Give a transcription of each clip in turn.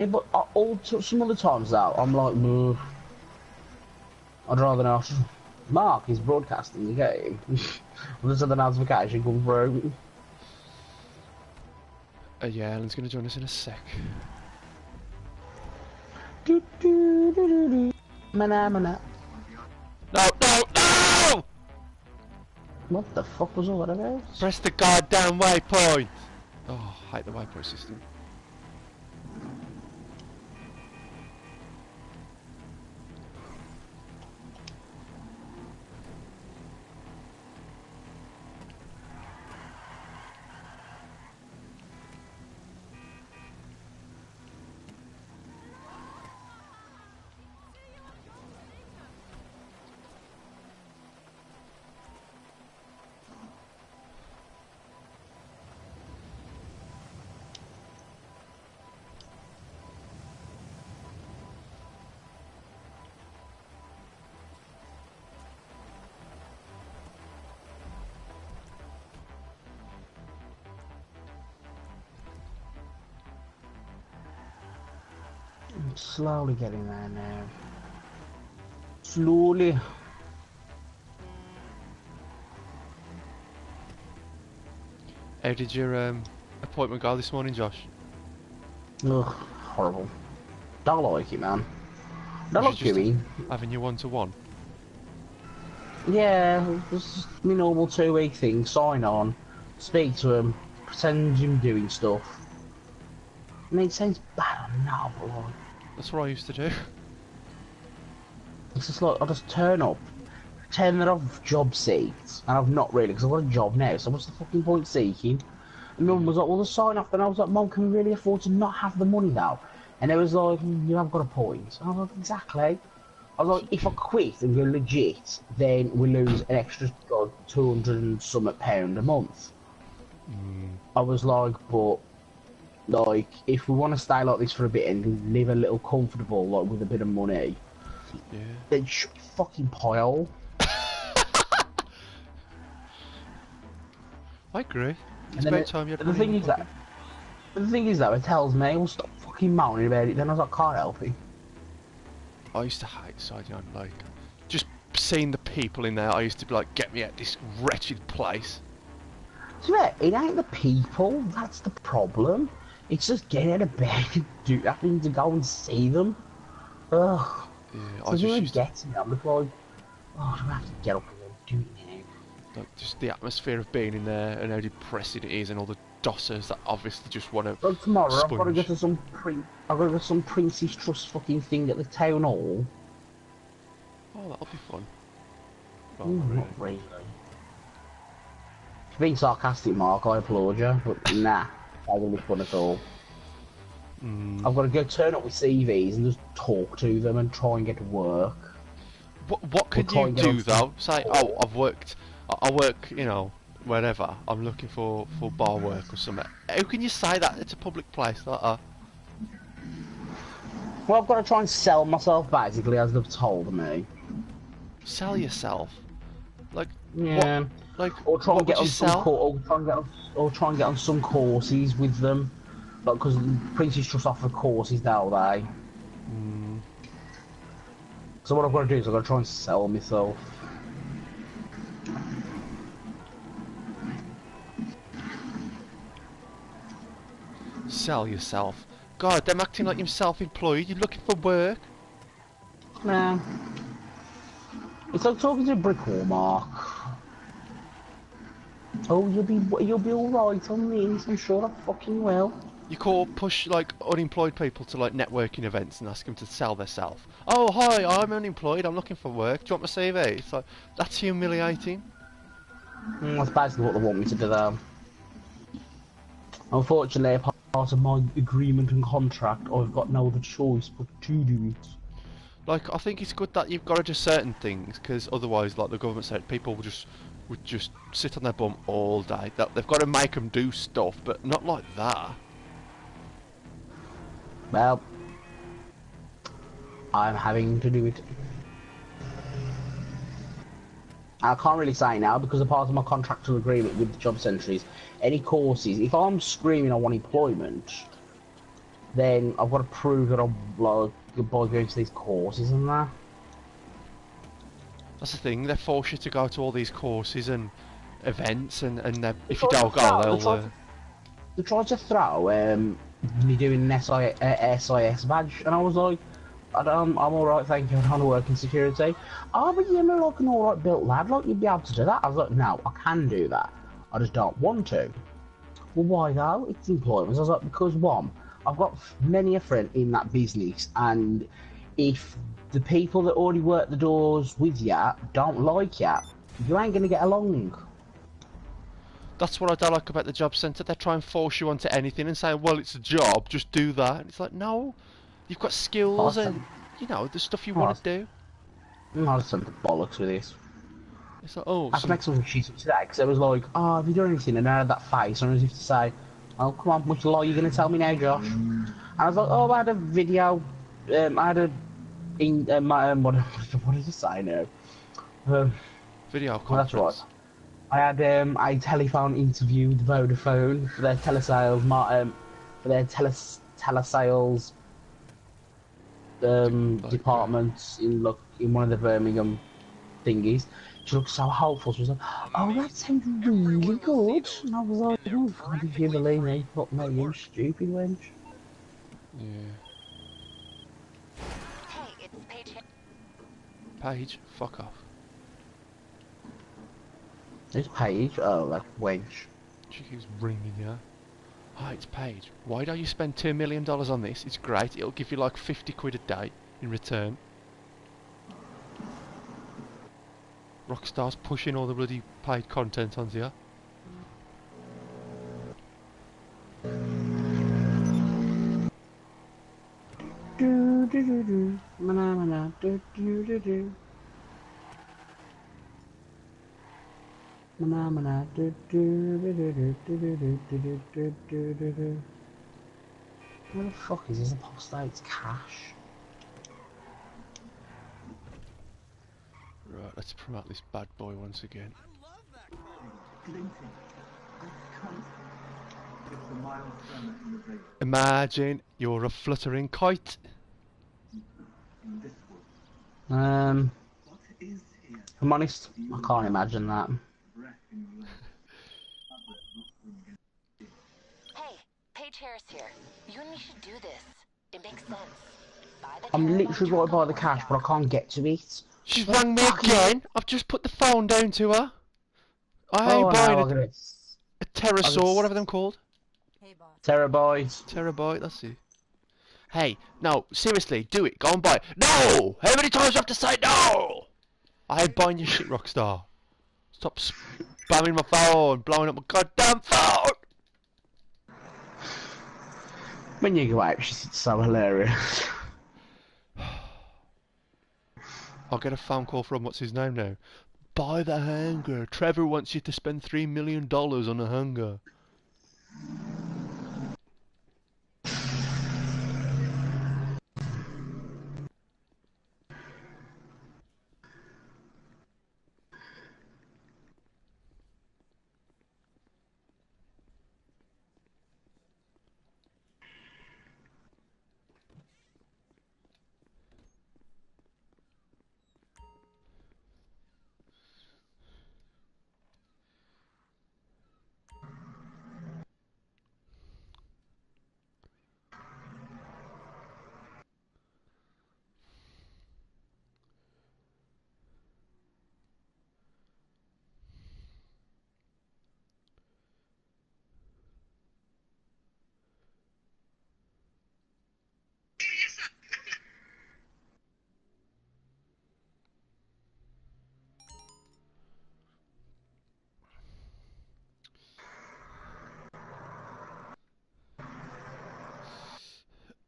but some other times though, I'm like, I'd rather not. Mark is broadcasting the game. There's a notification come through. Yeah, Alan's going to join us in a sec. Mana. No, no, no! What the fuck was all that about? Press the goddamn waypoint! Oh, I hate the waypoint system. I'm slowly getting there now. Slowly. How did your appointment go this morning, Josh? Ugh, horrible. Don't like it, man. Don't like Jimmy. Having your one-to-one? Yeah, it's just my normal 2-week thing. Sign on, speak to him, pretend you're doing stuff. I mean, it sounds bad, I know, but like... That's what I used to do. It's just like, I just turn up, pretend that I've job seeked, and I've not really, because I've got a job now, so what's the fucking point seeking? And Mum was like, well, the sign off, and I was like, Mum, can we really afford to not have the money now? And it was like, you have got a point. And I was like, exactly. I was like, if I quit and go legit, then we lose an extra, like, 200 and something pound a month. I was like, but, like, if we want to stay like this for a bit and live a little comfortable, like, with a bit of money, yeah, then shut your fucking pile. I agree. It's And about time you had the money thing in is your that, the thing is though, it tells me, well, stop fucking moaning about it, then I was like, can't help it. I used to hate siding on, like, just seeing the people in there. I used to be like, get me out this wretched place. So yeah, it ain't the people, that's the problem. It's just getting out of bed and having to go and see them. Ugh. Yeah, So I just really used to, gets me. I'm like, oh, do I have to get up and do it now? like, just the atmosphere of being in there and how depressing it is, and all the dossers that obviously just want to Like tomorrow, sponge. I've got to go to some Prince's Trust fucking thing at the town hall. Oh, that'll be fun. Well, Not really. Being sarcastic, Mark, I applaud you, but nah, that won't be fun at all. I've got to go turn up with CVs and just talk to them and try and get to work. What can you do though? Say, oh, I work, you know, wherever. I'm looking for bar work or something. How can you say that? It's a public place like that. Well, I've got to try and sell myself, basically, as they've told me. Sell yourself? Like, yeah. What, like, or try what and get would you on sell? or try and get on some courses with them. Like, because Prince's Trust offer courses now, they. So what I've got to do is I've got to try and sell myself. Sell yourself? God, them acting like you're self-employed. You're looking for work. Nah. It's like talking to a brick wall, Mark. Oh, you'll be all right on this. I'm sure I fucking will. You push like unemployed people to like networking events and ask them to sell themselves. Oh, hi, I'm unemployed. I'm looking for work. Do you want my CV? It's like, that's humiliating. That's basically what they want me to do though. Unfortunately, part of my agreement and contract, I've got no other choice but to do it. Like, I think it's good that you've got to do certain things, because otherwise, like the government said, people would just sit on their bum all day. They've got to make them do stuff, but not like that. Well, I'm having to do it. I can't really say now because a part of my contractual agreement with the job centre is any courses. If I'm screaming I want employment, then I've got to prove that I'm like by going to these courses and that. That's the thing. They force you to go to all these courses and events, and They if you tried to don't go, throw, they they'll. tried to, they tried to throw me doing an SIS badge, and I was like, I'm alright, thank you, I don't want to work in security. Oh, but you're like an alright built lad, like you'd be able to do that. I was like, no, I can do that. I just don't want to. Well, why though? It's employment. I was like, because one, I've got many a friend in that business, and if the people that already work the doors with you don't like you, you ain't gonna get along. That's what I don't like about the job centre. They try and force you onto anything and say, well, it's a job, just do that. And it's like, no, you've got skills and, you know, the stuff you want to do. I just sent the bollocks with this. It's like, oh, I had to make some shit up today because it was like, oh, have you done anything? And I had that face, and I was as if to say, oh, come on, which lie are you going to tell me now, Josh? And I was like, oh, I had a video, I had a, what did you say now? video Well, that's right. conference. I had a telephone interview with Vodafone for their telesales, for their telesales departments in one of the Birmingham thingies. She looked so hopeful. She was like, "Oh, that sounds really good." And I was like, "Oh, God, if you believe me, fuck me, you stupid wench." Yeah. Hey, it's Paige. Paige, fuck off. It's Paige. Oh, that wench. She keeps ringing you. Hi, it's Paige. Why don't you spend $2 million on this? It's great. It'll give you like 50 quid a day in return. Rockstar's pushing all the bloody paid content onto you. Do do do do, mana mana do do do do. Mana mana do do do do do do do do do do do do. Where the fuck is this? Apostate's cash. Right, let's promote this bad boy once again. Imagine you're a fluttering kite. If I'm honest, I can't imagine that. Hey, Paige Harris here. You and me should do this. It makes sense. Buy the I'm terabyte literally chunk right by of the cash, but I can't get to it. She's rang me again. I've just put the phone down to her. I Oh ain't no, buying I'll get it. a pterosaur, whatever them called. Hey, boss. Terabyte. Terabyte, that's it. Hey, no, seriously, do it. Go and buy it. No! How many times do I have to say no? I ain't buying your shit, Rockstar. Stop spamming my phone, blowing up my goddamn phone! When you go out, it's so hilarious. I'll get a phone call from what's his name now. Buy the hangar. Trevor wants you to spend $3 million on a hangar.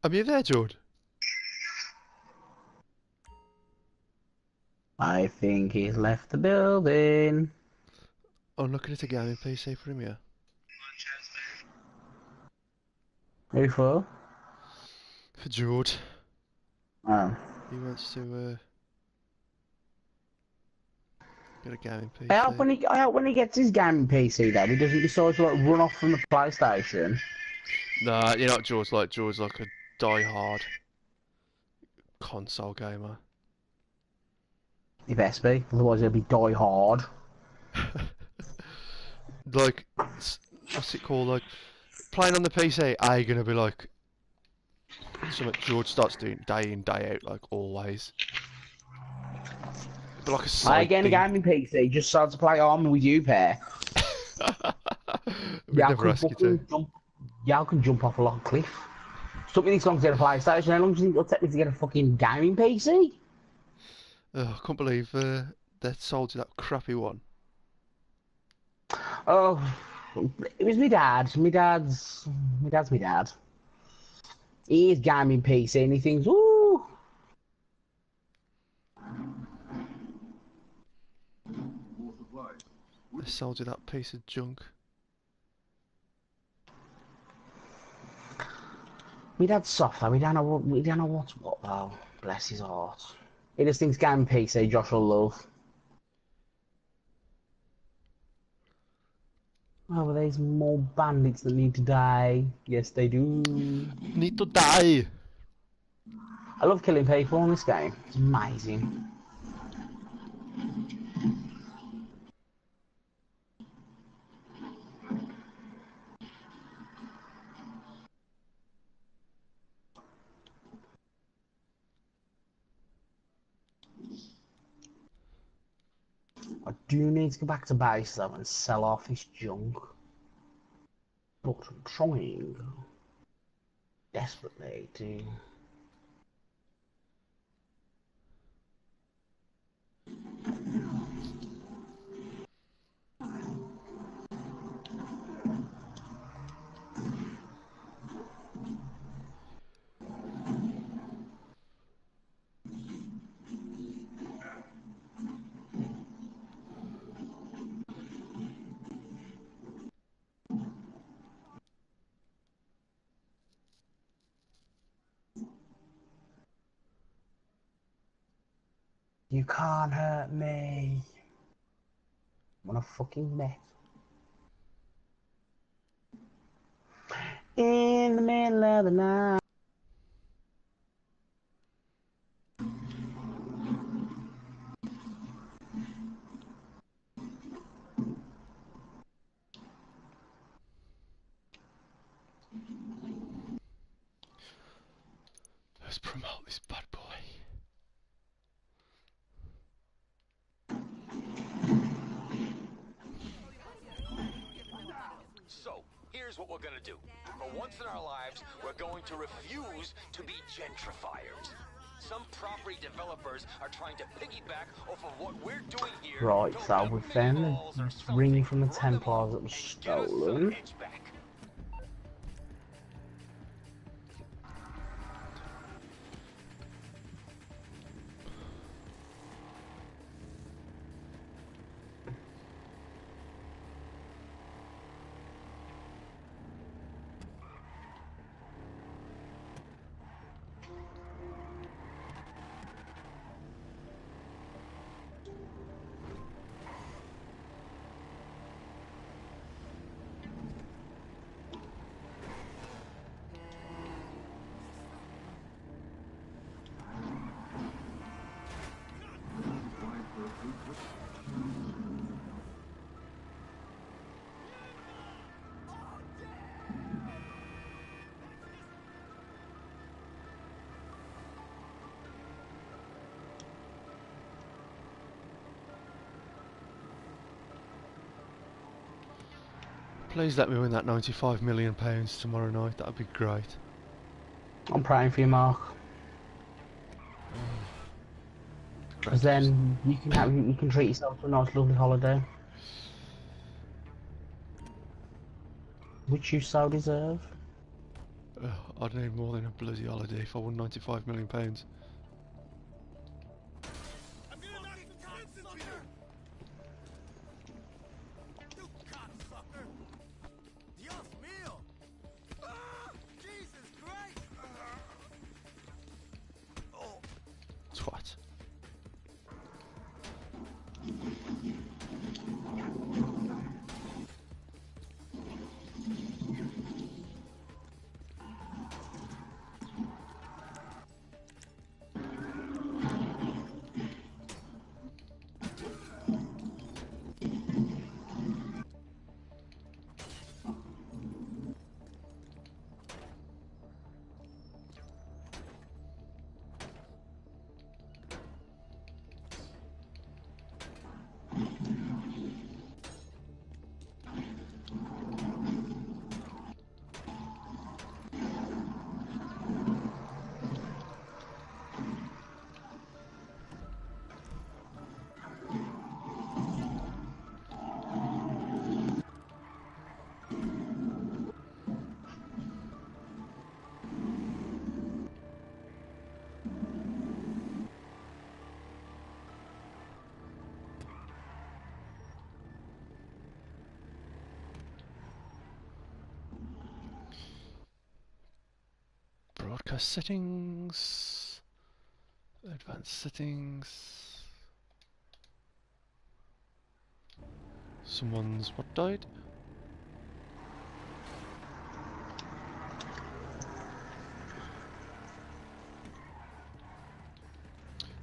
Are you there, George? I think he's left the building. I'm looking at a gaming PC for him, yeah. Who for? For George. Oh. He wants to get a gaming PC. I hope when he gets his gaming PC though, he doesn't decide to like run off from the PlayStation. Nah, you're not George like a die-hard console gamer. You best be, otherwise it'll be die hard. Like, what's it called? Like, playing on the PC, are you gonna be like something George starts doing day in, day out, like always? But like a I side get a thing. gaming PC just so to play on with you, pair. We'd Yeah, I never can ask you to. fucking jump. Yeah, I can jump off a long cliff. Took me this long to get a PlayStation. How long do you think it'll take me to get a fucking gaming PC? I can't believe they sold you that crappy one. Oh, it was my dad. My dad's my dad. He is gaming PC and he thinks, ooh. They sold you that piece of junk. My dad's soft though. We don't know what's what though. Bless his heart. He just thinks gaming PC, Josh will love. Oh, well, there's more bandits that need to die. Yes, they do. Need to die! I love killing people in this game. It's amazing. I do need to go back to base though and sell off this junk. But I'm trying desperately to. You can't hurt me. I'm on a fucking net. In the middle of the night. Let's promote this bad boy. So, here's what we're gonna do. For once in our lives, we're going to refuse to be gentrifiers. Some property developers are trying to piggyback off of what we're doing here. Right, build so out we mini found the malls or ring something, from the run them Templars up, that was and get us some stolen. edge back. Please let me win that £95 million tomorrow night. That'd be great. I'm praying for you, Mark. Because then you can treat yourself to a nice, lovely holiday, which you so deserve. I'd need more than a bloody holiday if I won £95 million. Twat. Broadcast settings. Advanced settings. Someone's what died?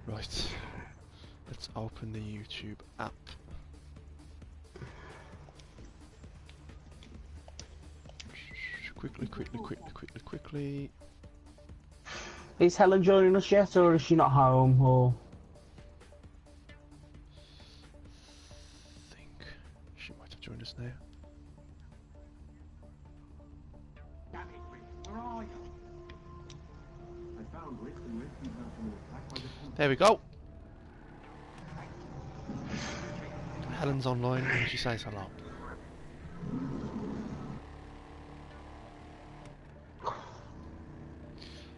Right. Let's open the YouTube app. Quickly. Is Helen joining us yet, or is she not home, or...? I think she might have joined us now. There we go. Helen's online and she says hello.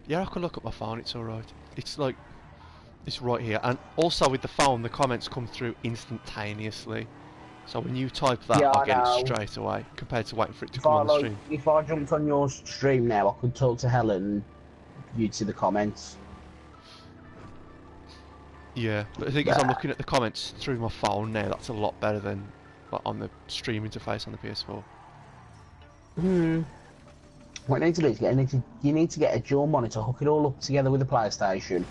Yeah, I can look at my phone, it's alright. It's like, it's right here. And also with the phone, the comments come through instantaneously. So when you type that, Yeah, I get I it know. straight away, compared to waiting for it to If come I, on the like, stream. if I jumped on your stream now, I could talk to Helen and you'd see the comments. Yeah, but the thing is, I'm looking at the comments through my phone now. That's a lot better than like, on the stream interface on the PS4. What you need to do is you need to get a dual monitor, hook it all up together with the PlayStation,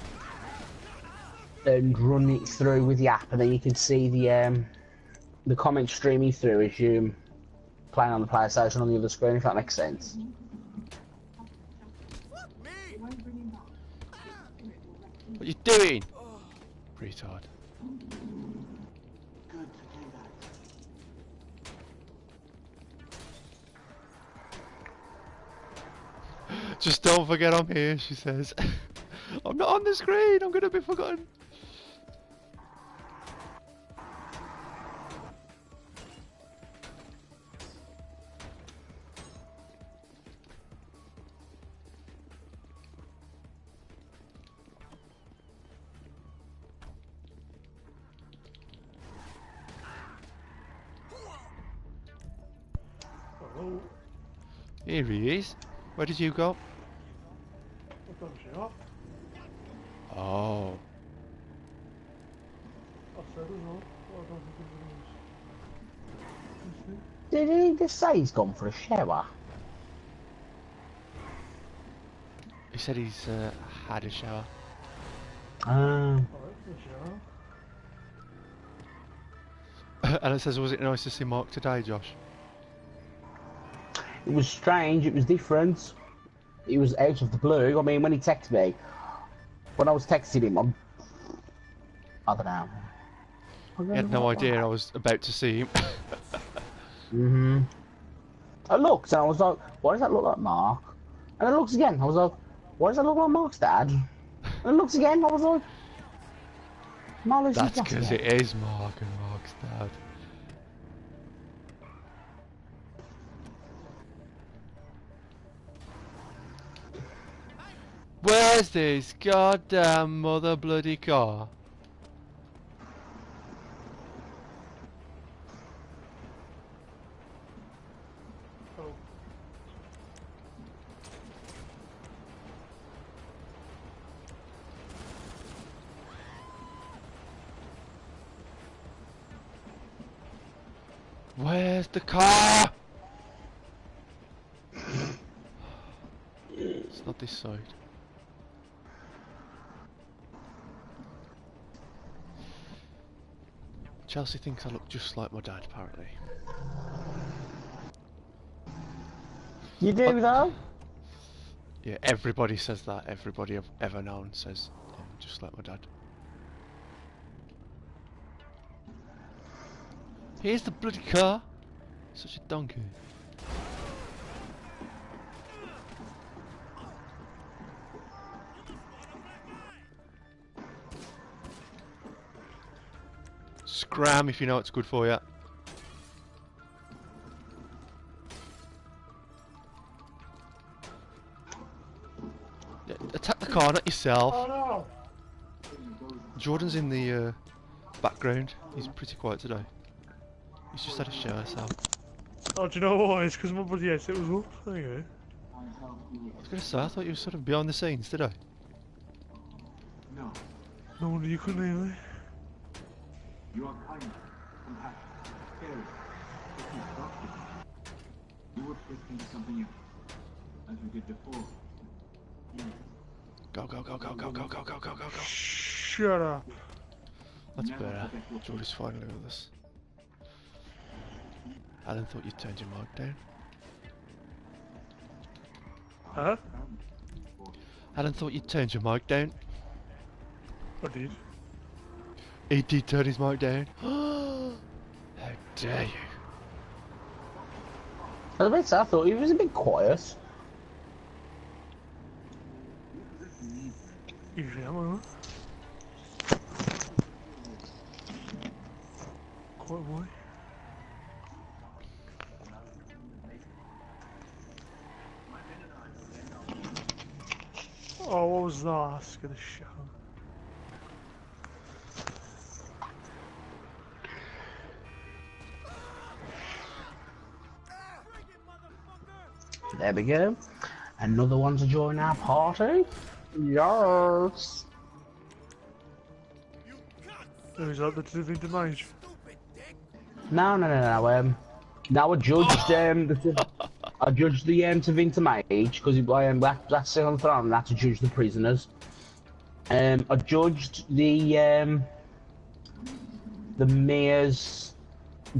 and run it through with the app, and then you can see the comments streaming through as you playing on the PlayStation on the other screen, if that makes sense. What you doing? Retard. Just don't forget I'm here, she says. I'm not on the screen, I'm gonna be forgotten. Hello. Here he is. Where did you go? I've done shit up. Oh. I said as well. Well, I don't think it Did he just say he's gone for a shower? He said he's had a shower. Alright, for sure. And it says, was it nice to see Mark today, Josh? It was strange, it was different. It was out of the blue. I mean, when he texted me, when I was texting him, I don't know. He had no idea I was about to see him. I looked and I was like, why does that look like Mark? And I looked again, I was like, why does that look like Mark's dad? And I looked again, I was like, Mark That's because it is Mark and Mark's dad. Where's this goddamn mother bloody car? Oh. Where's the car? It's not this side. Chelsea thinks I look just like my dad, apparently. You do though? Yeah, everybody says that. Everybody I've ever known says I'm just like my dad. Here's the bloody car. Such a donkey. Scram if you know what's good for you. Yeah, attack the car, not yourself. Oh no! Jordan's in the background. He's pretty quiet today. He's just had a shower, so. Oh, do you know what? It's because my bloody headset was up. There you go. I was gonna say, I thought you were sort of behind the scenes, did I? No wonder you couldn't hear me. You are kind, compassionate, caring, constructive. You would fit into something else, as you did before. Yes. Go, go, go, go, go, go, go, go, go, go, go. Shut up. That's better. George is finally with us. Alan thought you turned your mic down. Huh? Alan thought you turned your mic down. I did. He did turn his mic down. How dare you? I thought he was a bit quiet. Usually am, huh? Quite boy. Oh, what was that? Scared the shit out of me. There we go. Another one to join our party. Yes. Who's that? The Divinity Mage? No. Now I judged I judged the Tavinta Mage because that's on the throne. And that's to judge the prisoners. I judged the Mayor's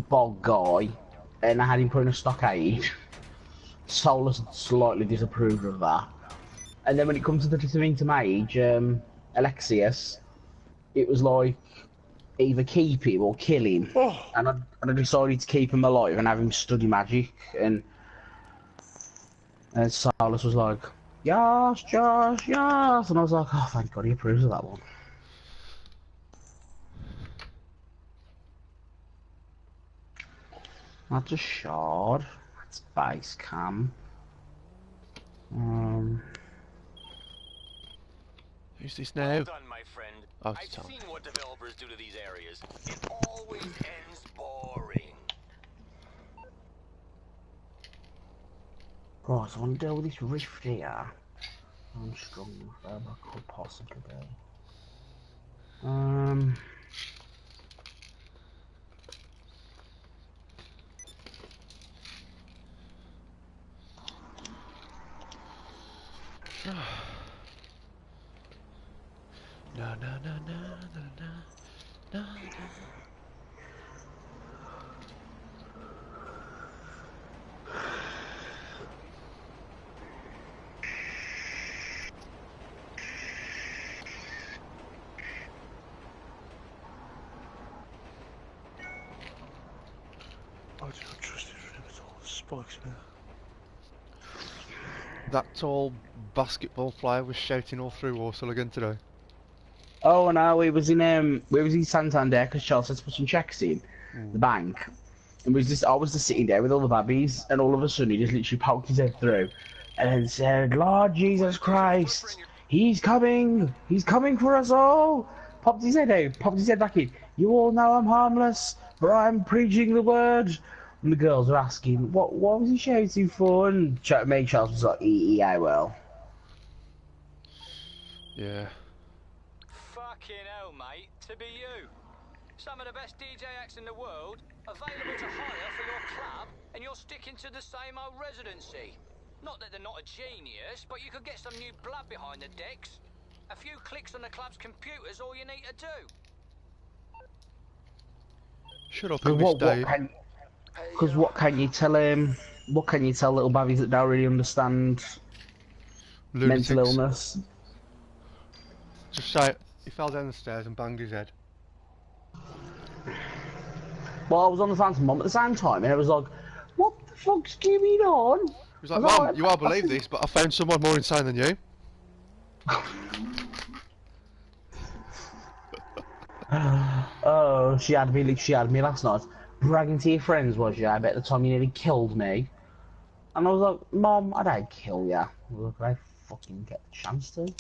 bog guy, and I had him put in a stockade. Solus slightly disapproved of that. And then when it comes to the Tavinta Mage, Alexius, it was like either keep him or kill him. Oh. And I decided to keep him alive and have him study magic. And Solus was like, yes, Josh, yes. And I was like, oh, thank God he approves of that one. That's a shard. That's base cam. Who's this now? Well done, my friend. Oh, I've it's Tom. seen what developers do to these areas. It always ends boring. Right, so I want to deal with this rift here. I'm strong enough I could possibly be. No. I do not trust it for him at all. Spikes me. That tall basketball player was shouting all through Warsaw again today. Oh no, we was in Santander because Chelsea had to put some checks in the bank, and I was just sitting there with all the babbies, and all of a sudden he just literally poked his head through, and then said, "Lord Jesus Christ, he's coming for us all." Popped his head out, popped his head back in. You all know I'm harmless, but I'm preaching the word. And the girls were asking, what was he shouting for? And Charles was like, well. Yeah. Fucking hell, mate. To be you. Some of the best DJ acts in the world, available to hire for your club, and you're sticking to the same old residency. Not that they're not a genius, but you could get some new blood behind the decks. A few clicks on the club's computer's all you need to do. Shut up, English Dave. Because what can you tell what can you tell little babbies that don't really understand Lunatics. mental illness? Just say it. He fell down the stairs and banged his head. Well, I was on the phone to Mum at the same time, and it was like, what the fuck's going on? He was like, Mum, you won't believe this, but I found someone more insane than you. Oh, she had me last night, bragging to your friends, was you? I bet the time you nearly killed me. And I was like, Mom, I don't kill ya. Look, I fucking get the chance to.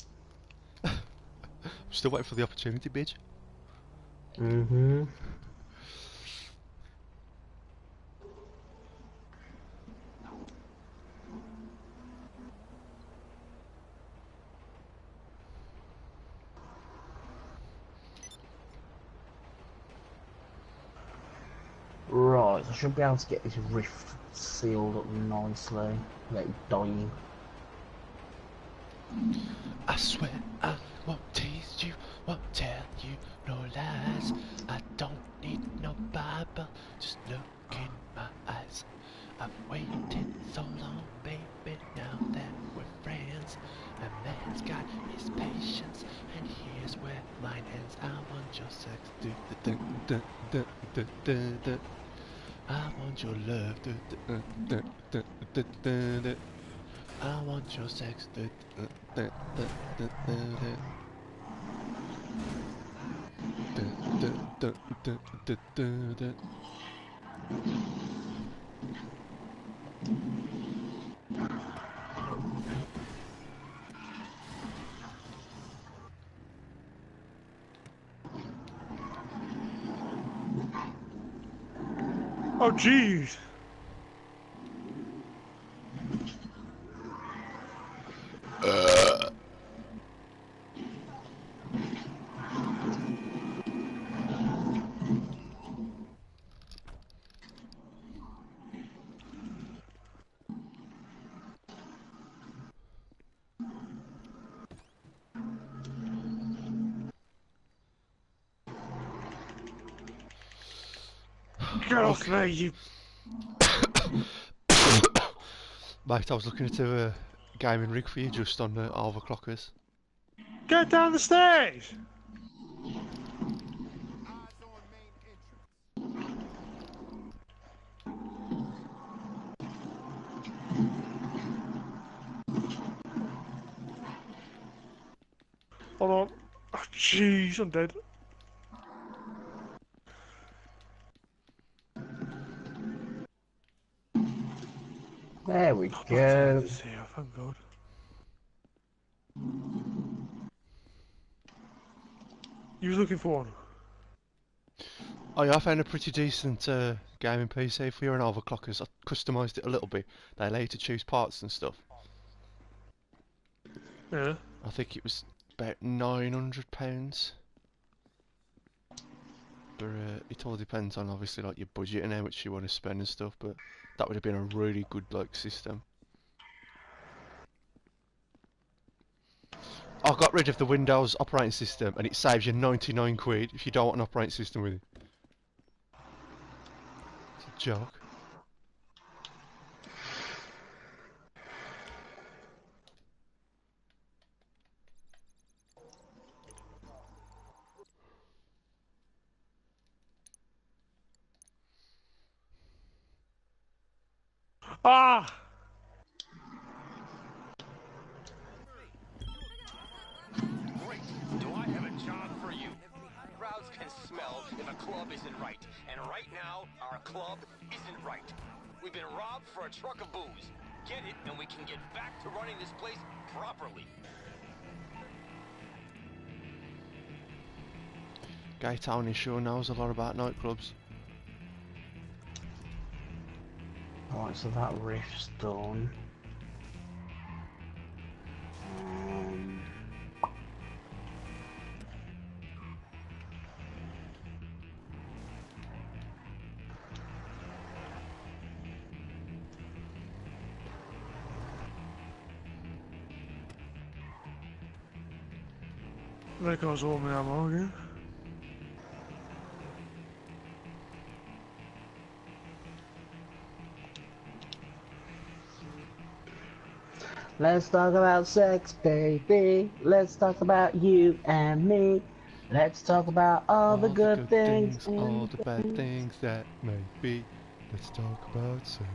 I'm still waiting for the opportunity, bitch. Mm-hmm. should be able to get this rift sealed up nicely without dying. I swear I won't tease you, won't tell you no lies. I don't need no Bible, just look in my eyes. I've waited so long, baby, now that we're friends. A man's got his patience, and here's where mine ends. I want your sex, I want your love, I want your sex, Oh, jeez. Get off me, you... Mate, I was looking at a gaming rig for you just on the overclockers. Get down the stairs! Hold on. Oh, jeez, I'm dead. There we Oh, go. it's here, thank God. You was looking for one? Oh yeah, I found a pretty decent gaming PC for you and overclockers. I customised it a little bit. They allow you to choose parts and stuff. Yeah. I think it was about £900. But it all depends on obviously like your budget and how much you want to spend and stuff. But that would have been a really good like system. I got rid of the Windows operating system and it saves you 99 quid if you don't want an operating system with it. It's a joke. Ah! Great. Do I have a job for you? Crowds can smell if a club isn't right. And right now, our club isn't right. We've been robbed for a truck of booze. Get it, and we can get back to running this place properly. Gay Tony sure knows a lot about nightclubs. Right, so that rift's done. There goes all my ammo again. Let's talk about sex, baby. Let's talk about you and me. Let's talk about all the good things. All the bad things that may be. Let's talk about sex.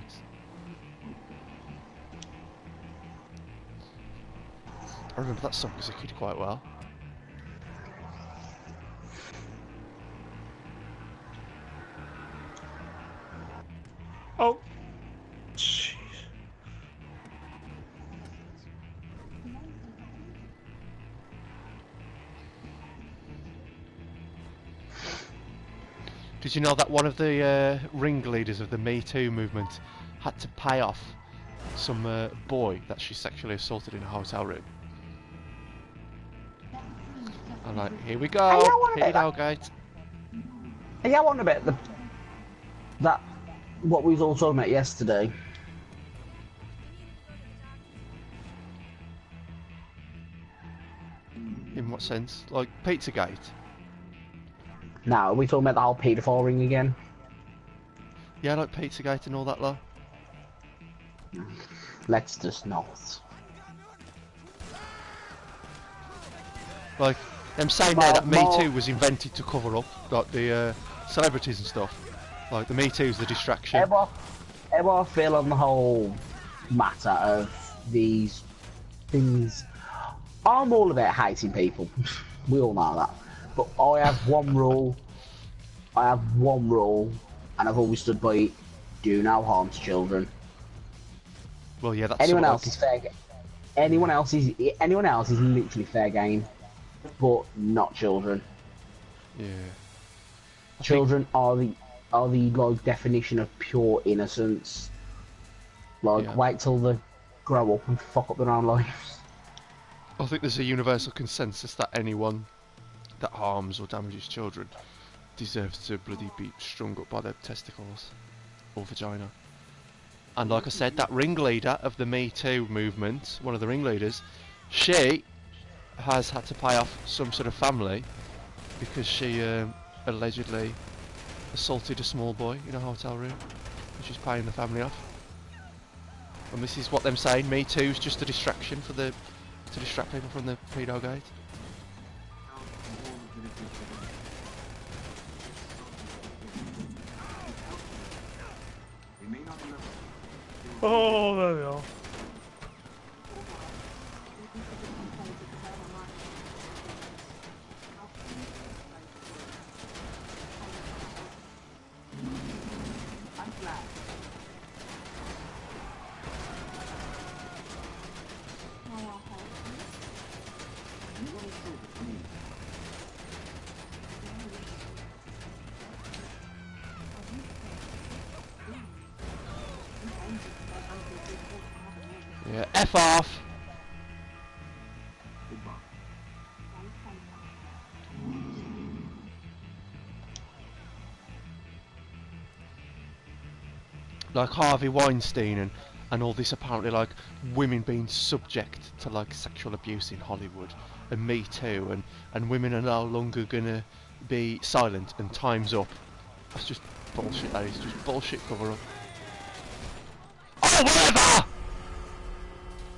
I remember that song as a kid quite well. Oh! Jeez. Did you know that one of the ringleaders of the Me Too movement had to pay off some boy that she sexually assaulted in a hotel room? I'm like, here we go, here we go, guys. Yeah, I want a bit that what we was all talking about yesterday. In what sense? Like Pizzagate? Now, are we talking about the whole paedophile ring again? Yeah, like Pizzagate and all that lot. Let's just not. Like, them saying there that Me Too was invented to cover up, like, the celebrities and stuff. Like, the Me Too's the distraction. Ever I feel on the whole matter of these things, I'm all about hating people. We all know that. But I have one rule. And I've always stood by it. Do no harm to children. Well, yeah, that's Anyone else is fair. Anyone else is literally fair game, but not children. Yeah. Children are the like definition of pure innocence. Like, Yeah. wait till they grow up and fuck up their own lives. I think there's a universal consensus that anyone that harms or damages children deserves to bloody be strung up by their testicles or vagina. And like I said, that ringleader of the Me Too movement, one of the ringleaders, she has had to pay off some sort of family because she allegedly assaulted a small boy in a hotel room, and she's paying the family off. And this is what them saying, Me Too's just a distraction for to distract people from the pedo gate. Oh, there we are. Yeah, F off! Like Harvey Weinstein and all this apparently like women being subject to like sexual abuse in Hollywood and Me Too and women are no longer gonna be silent and time's up. That's just bullshit, that is just bullshit cover up. Oh, whatever!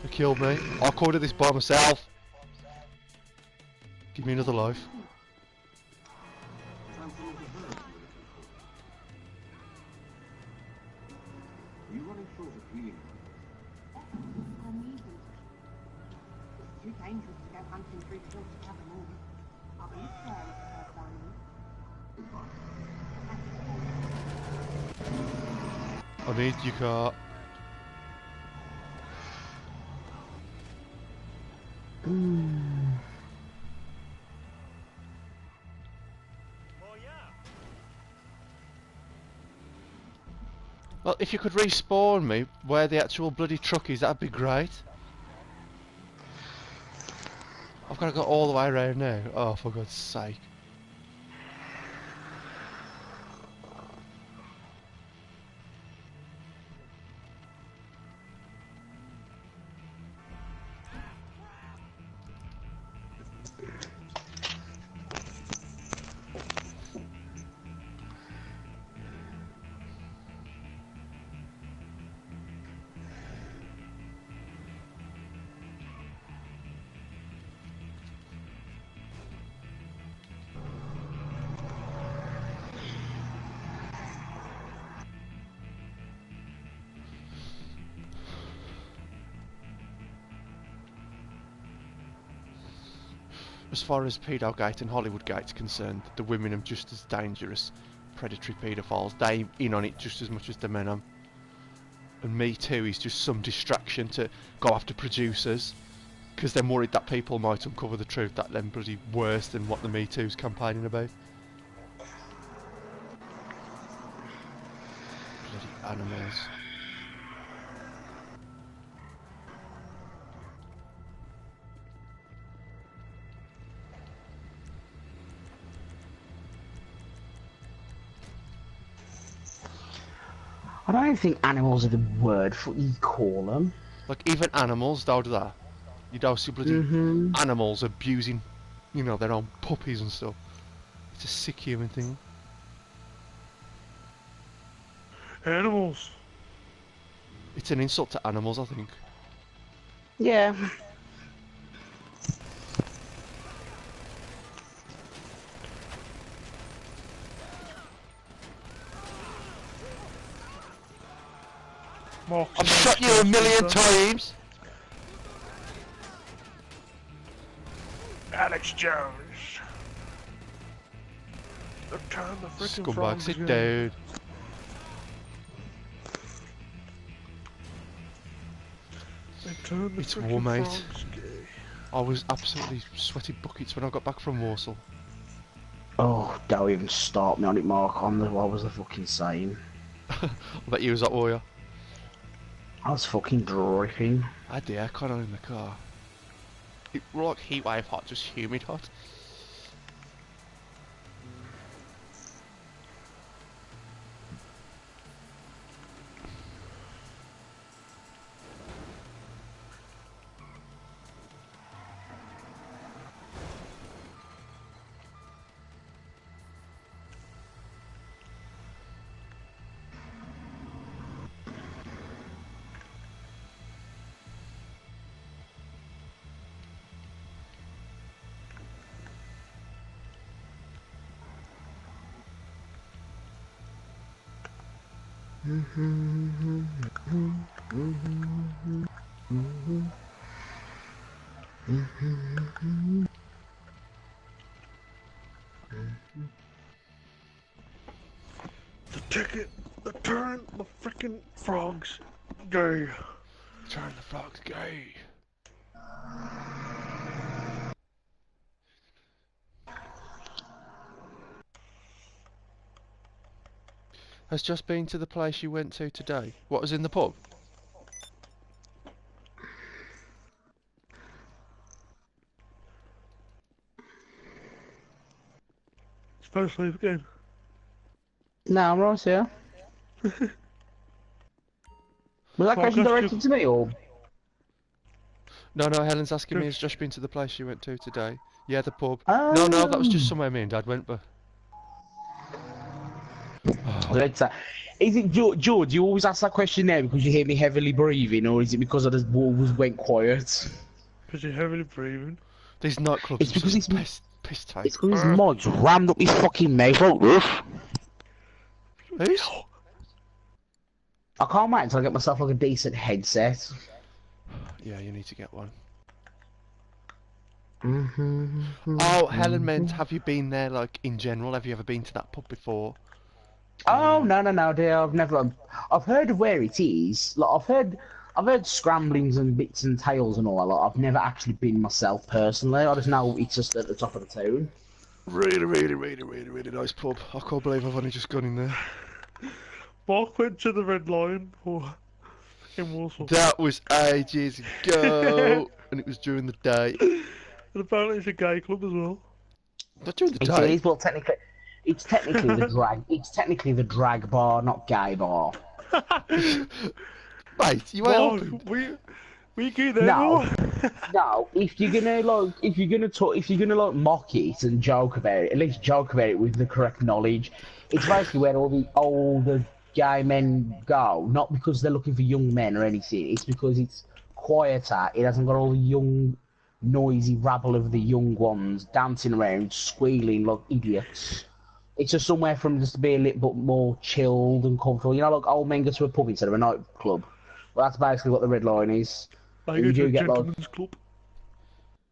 They killed me. I recorded this by myself. Give me another life. I need your car. Well, if you could respawn me where the actual bloody truck is, that'd be great. I've got to go all the way around now. Oh, for God's sake. As far as Pedogate and Hollywood Gate's concerned, the women are just as dangerous predatory paedophiles. They in on it just as much as the men are. And Me Too is just some distraction to go after producers because they're worried that people might uncover the truth that they're bloody worse than what the Me Too's campaigning about. Bloody animals. I don't even think animals are the word for what you call them. Like, even animals, they'll do that. You don't see bloody animals abusing, you know, their own puppies and stuff. It's a sick human thing. Animals. It's an insult to animals, I think. Yeah. I've shot you a million times! Alex Jones. They've turned the freaking Scumbag, frogs sit again. down. They've turned the It's freaking warm, mate. frogs gay. I was absolutely sweaty buckets when I got back from Warsaw. Oh, don't even start me on it, Mark. What was I fucking saying? I bet you was at war, yeah? I was fucking dripping. I had the aircon on in the car. It was like heatwave hot, just humid hot. The ticket, the turn, the freaking frogs gay. Turn the frogs gay. Has just been to the place you went to today. What was in the pub? Supposed to leave again. No, I'm right here. Was that question directed to me, or? No, Helen's asking me, has Josh been to the place you went to today? Yeah, the pub. Oh. No, that was just somewhere me and Dad went, but... Let's is it George? You always ask that question now because you hear me heavily breathing, or is it because I just always went quiet? Because you're heavily breathing. These nightclubs It's are because such it's piss take. It's because his mods rammed up his fucking mouth like this. Who's? I can't wait until I get myself like a decent headset. Yeah, you need to get one. Mm-hmm. Oh, Helen meant, have you been there, like, in general? Have you ever been to that pub before? Oh no, dear. I've never. I've heard of where it is. Like I've heard scramblings and bits and tails and all that. Like, I've never actually been myself personally. I just know it's just at the top of the town. Really nice pub. I can't believe I've only just gone in there. Mark went to the Red Lion in Warsaw. That was ages ago, and it was during the day. And apparently it's a gay club as well. Not during the It day. is, well, technically, it's technically the drag. It's technically the drag bar, not gay bar. Mate, you Mark, ain't open. we go there. No, no. If you're gonna like mock it and joke about it, at least joke about it with the correct knowledge. It's basically where all the older gay men go, not because they're looking for young men or anything. It's because it's quieter. It hasn't got all the young, noisy rabble of the young ones dancing around, squealing like idiots. It's just somewhere for them just to be a little bit more chilled and comfortable. You know, like old men go to a pub instead of a nightclub. Well, that's basically what the Red Line is. They go to a gentleman's club.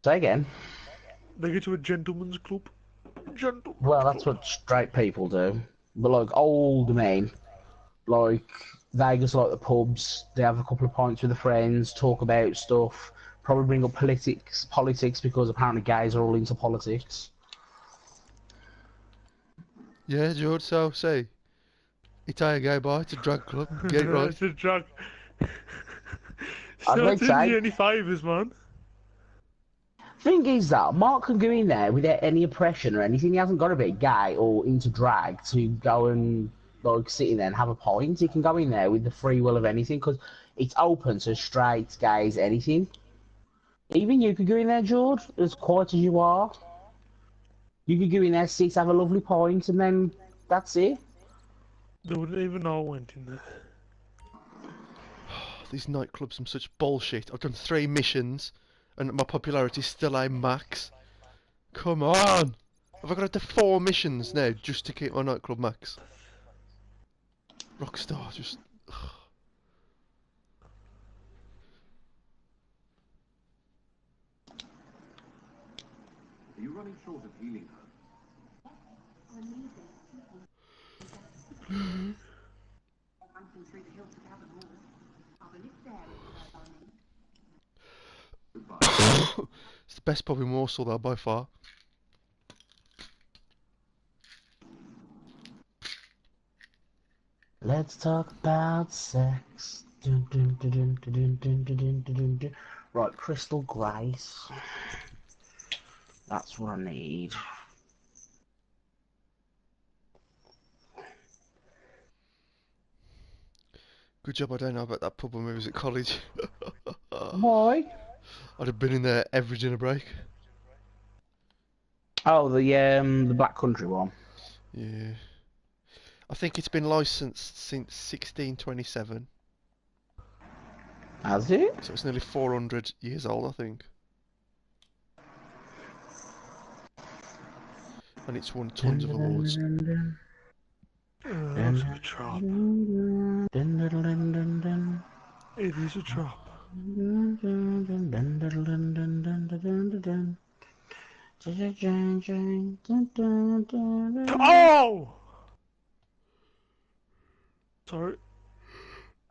Say again. They go to a gentleman's club. Well, that's what straight people do. But like old men, like they go to like the pubs. They have a couple of pints with their friends, talk about stuff. Probably bring up politics because apparently gays are all into politics. Yeah, George, so, say. It's a gay bar, it's a drug club. Get it right. It's a drug. I'd like to say. Any favours, man. Thing is that Mark can go in there without any oppression or anything. He hasn't got to be gay or into drag to go and like sitting there and have a pint. You can go in there with the free will of anything because it's open to straight, gays, anything. Even you could go in there, George, as quiet as you are. You could go in there, sit, have a lovely pint, and then that's it. They wouldn't even know I went in there. These nightclubs are such bullshit. I've done 3 missions, and my popularity's still a max. Come on! Have I got to do 4 missions now just to keep my nightclub max? Rockstar, just... Are you running short of healing herbs? It's the best pub in Warsaw though, by far. Let's talk about sex. Dun, dun, dun, dun, dun, dun, dun, dun, dun, dun. Right, Crystal Grace. That's what I need. Good job I don't know about that pub when we was at college. Why? I'd have been in there every dinner break. Oh, the Black Country one. Yeah. I think it's been licensed since 1627. Has it? So it's nearly 400 years old, I think. And it's won tons of awards. That's a trap. It is a trap. Oh! Sorry.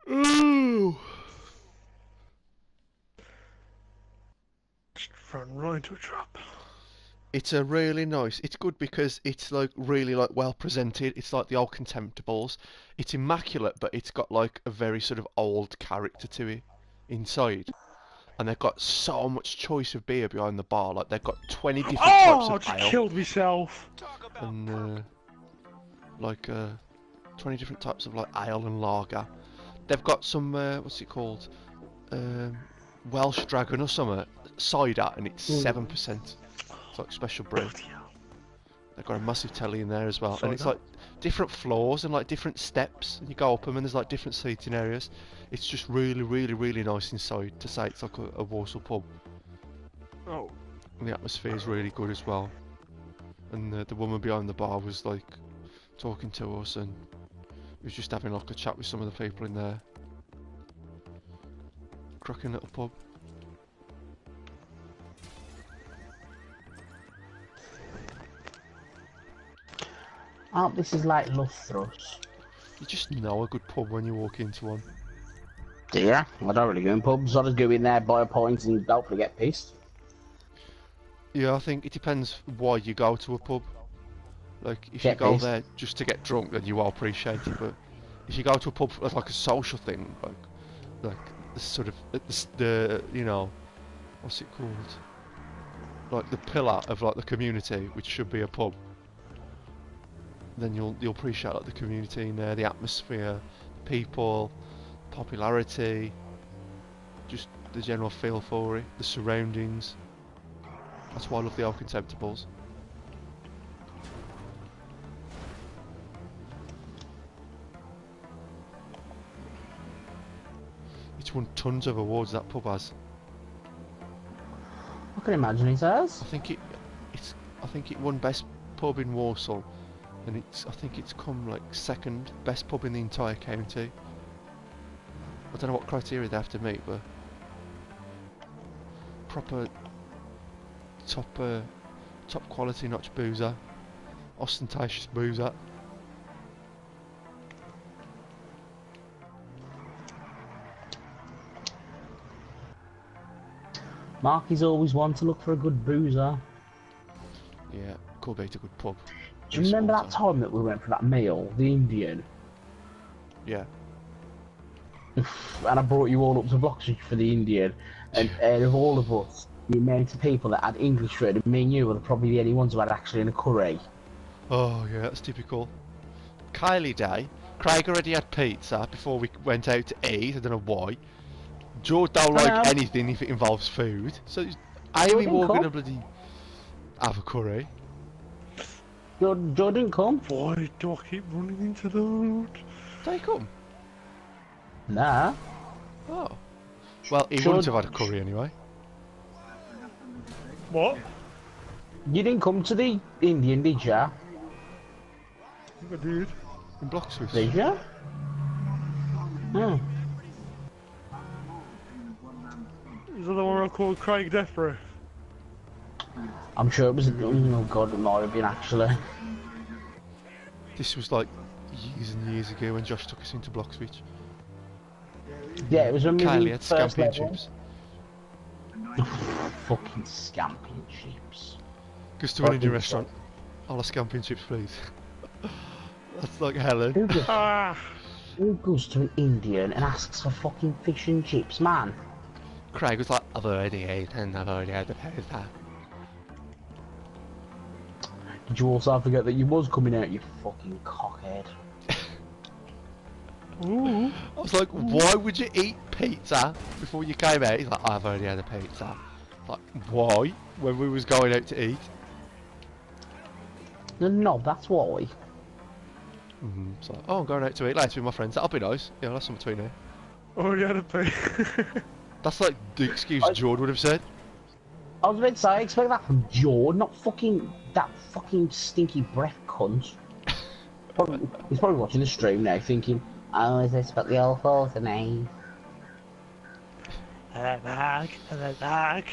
Ooh! Just ran right into a trap. It's a really nice. It's good because it's like really like well presented. It's like the old Contemptibles. It's immaculate, but it's got like a very sort of old character to it inside. And they've got so much choice of beer behind the bar. Like they've got 20 different types Oh! I of just ale killed myself. and like 20 different types of like ale and lager. They've got some what's it called? Welsh Dragon or something cider, and it's 7%. It's like special brew. They've got a massive telly in there as well, and it's like different floors and like different steps, and you go up them and there's like different seating areas. It's just really, really, really nice inside to say it's like a Warsaw pub. Oh. And the atmosphere is really good as well. And the woman behind the bar was like talking to us, and we was just having like a chat with some of the people in there. Cracking little pub. Oh, this is like Lufthrust. You just know a good pub when you walk into one. Yeah, I don't really go in pubs. I just go in there, buy a pint, and hopefully get pissed. Yeah, I think it depends why you go to a pub. Like, if Get you go pissed. there just to get drunk, then you will appreciate it. But if you go to a pub as like a social thing, like the sort of the you know, what's it called? Like the pillar of like the community, which should be a pub. Then you'll appreciate like the community in there, the atmosphere, the people, popularity, just the general feel for it, the surroundings. That's why I love the old Contemptibles. It's won tons of awards, that pub has. I can imagine it has. I think it won best pub in Warsaw, and I think it's come like second best pub in the entire county. I don't know what criteria they have to meet, but proper top quality notch boozer, ostentatious boozer. Marky's always one to look for a good boozer. Yeah, could be a good pub. Do you remember that time that we went for that meal, the Indian? Yeah. And I brought you all up to Bloxwich for the Indian, and of all of us, the amount of people that had English food, and me and you were probably the only ones who had actually in a curry. Oh yeah, that's typical. Kylie Day Craig already had pizza before we went out to eat. I don't know why. George don't I like know. anything if it involves food. So how are George we didn't all come. gonna bloody have a curry? Joe didn't come. Why do I keep running into the road? Don't come. Nah. Oh. Well, he wouldn't have had a curry anyway. What? You didn't come to the Indian, did ya? I did. In Bloxwich. Did ya? Hmm. Is that the one I called Craig Deathrow? I'm sure it was. Oh god, it might have been actually. This was like years and years ago when Josh took us into Bloxwich. Yeah, it was when we Kylie were had first scampi and level. chips. Fucking scampi and chips. Goes to an Fucking Indian restaurant. I'll have scampi and chips, please. That's like Helen. Ah! Who goes to an Indian and asks for fucking fish and chips, man? Craig was like, I've already eaten, I've already had the pizza. Did you also forget that you was coming out, you fucking cockhead? Ooh! I was like, why would you eat pizza before you came out? He's like, I've already had a pizza. Like, why? When we was going out to eat? No, that's why. It's like, oh, I'm going out to eat later with my friends. That'll be nice. Yeah, that's something between there. Already had a pay. That's like the excuse George would have said. I was about to say, I expect that from George, not fucking that fucking stinky breath cunt. He's probably watching the stream now thinking, oh, is this what the old falls are made? And then ARK.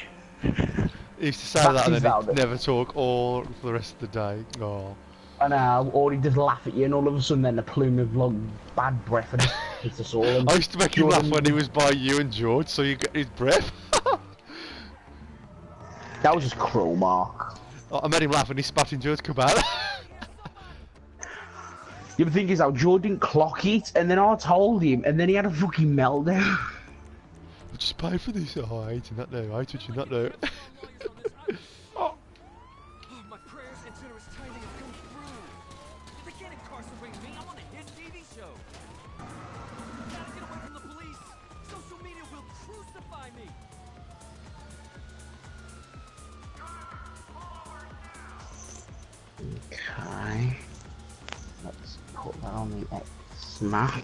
He used to say That's that and his then value. he'd never talk all for the rest of the day. Oh. I know, or he'd just laugh at you and all of a sudden then a plume of like bad breath and hit us all. And I used to make him Jordan- laugh when he was by you and George, so you get his breath. That was just cruel, Mark. I made him laugh when he spat in George's kebab. The other thing is how George didn't clock it, and then I told him, and then he had a fucking meltdown. I just paid for this. Oh, I ate in that now. I ate in that now. Oh, my prayers and generous tithing have come through. They can't incarcerate me. I'm on a hit TV show. Gotta get away from the police. Social media will crucify me. Okay. Let's put that on the X match.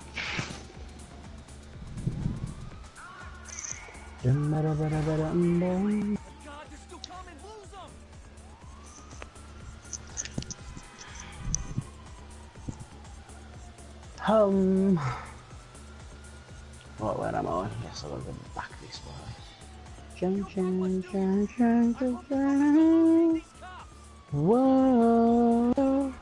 God, they're still coming. Lose them. Right, where am I? Yes, I'll go back this way. Whoa.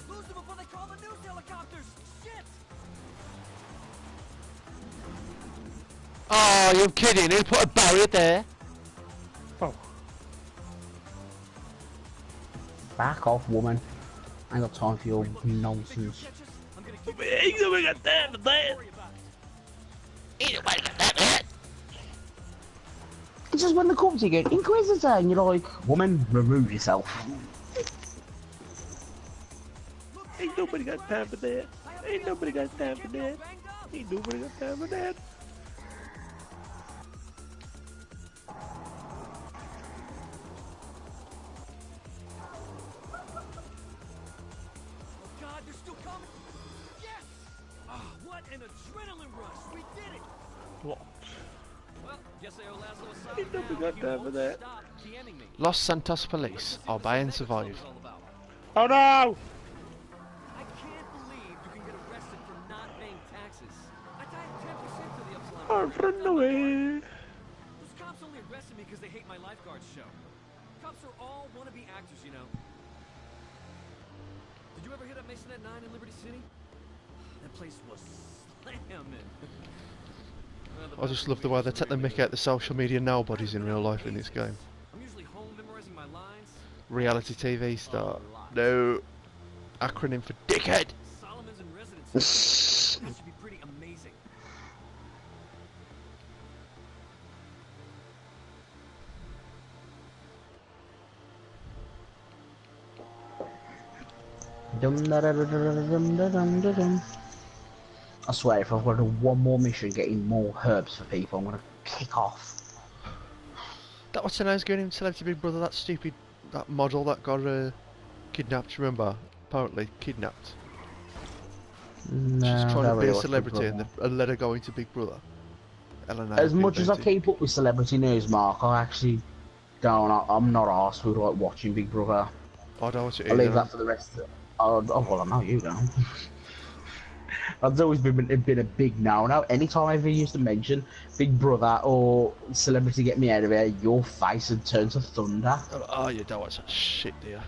Lose them before they call the news helicopters. Shit. Oh, you're kidding. He put a barrier there. Oh. Back off, woman. I ain't got time for your nonsense. Catch us. I'm gonna keep worry about it. It's just when the cops get Inquisitor, and you're like, woman, remove yourself. Ain't nobody got time for that. Ain't nobody got time for that. Ain't nobody got time for that. God, they're still coming. Yes. What an adrenaline rush. We did it. Locked. Well, guess I owe Laszlo a solid Ain't nobody now. got You time for won't that. stop DMing me. Los Santos Police. Let's see what Obey and this survive. episode's all about. Oh no! I can't believe you can get arrested for not paying taxes. I tied 10% to the Upsilon. I'm program. running away. Those cops only arrested me because they hate my lifeguards show. Cops are all wannabe actors, you know. Did you ever hit up Masonette 9 in Liberty City? That place was slamming. I just love the way they take the mick out the social media nobodies in real life in this game. I'm usually home memorizing my lines. Reality TV star. No. Acronym for dickhead. Solomon's in residence. That should be pretty amazing. Dum da da da da da dum da dum da dum. I swear, if I've got to do one more mission getting more herbs for people, I'm gonna kick off. That was when I was going into Celebrity Big Brother, that stupid, that model that got kidnapped, remember? Apparently kidnapped. She's No, trying to don't be really a watch Big celebrity Brother. and let her go into Big Brother. Ellen As April much as I about it. keep up with celebrity news, Mark, I actually don't. I'm not arsed who like watching Big Brother. I don't watch it I leave either. that for the rest of it. Oh, well, I know you don't. That's always been a big no. Anytime I ever used to mention Big Brother or celebrity get me out of here, your face would turn to thunder. Oh, you don't watch that shit, do you?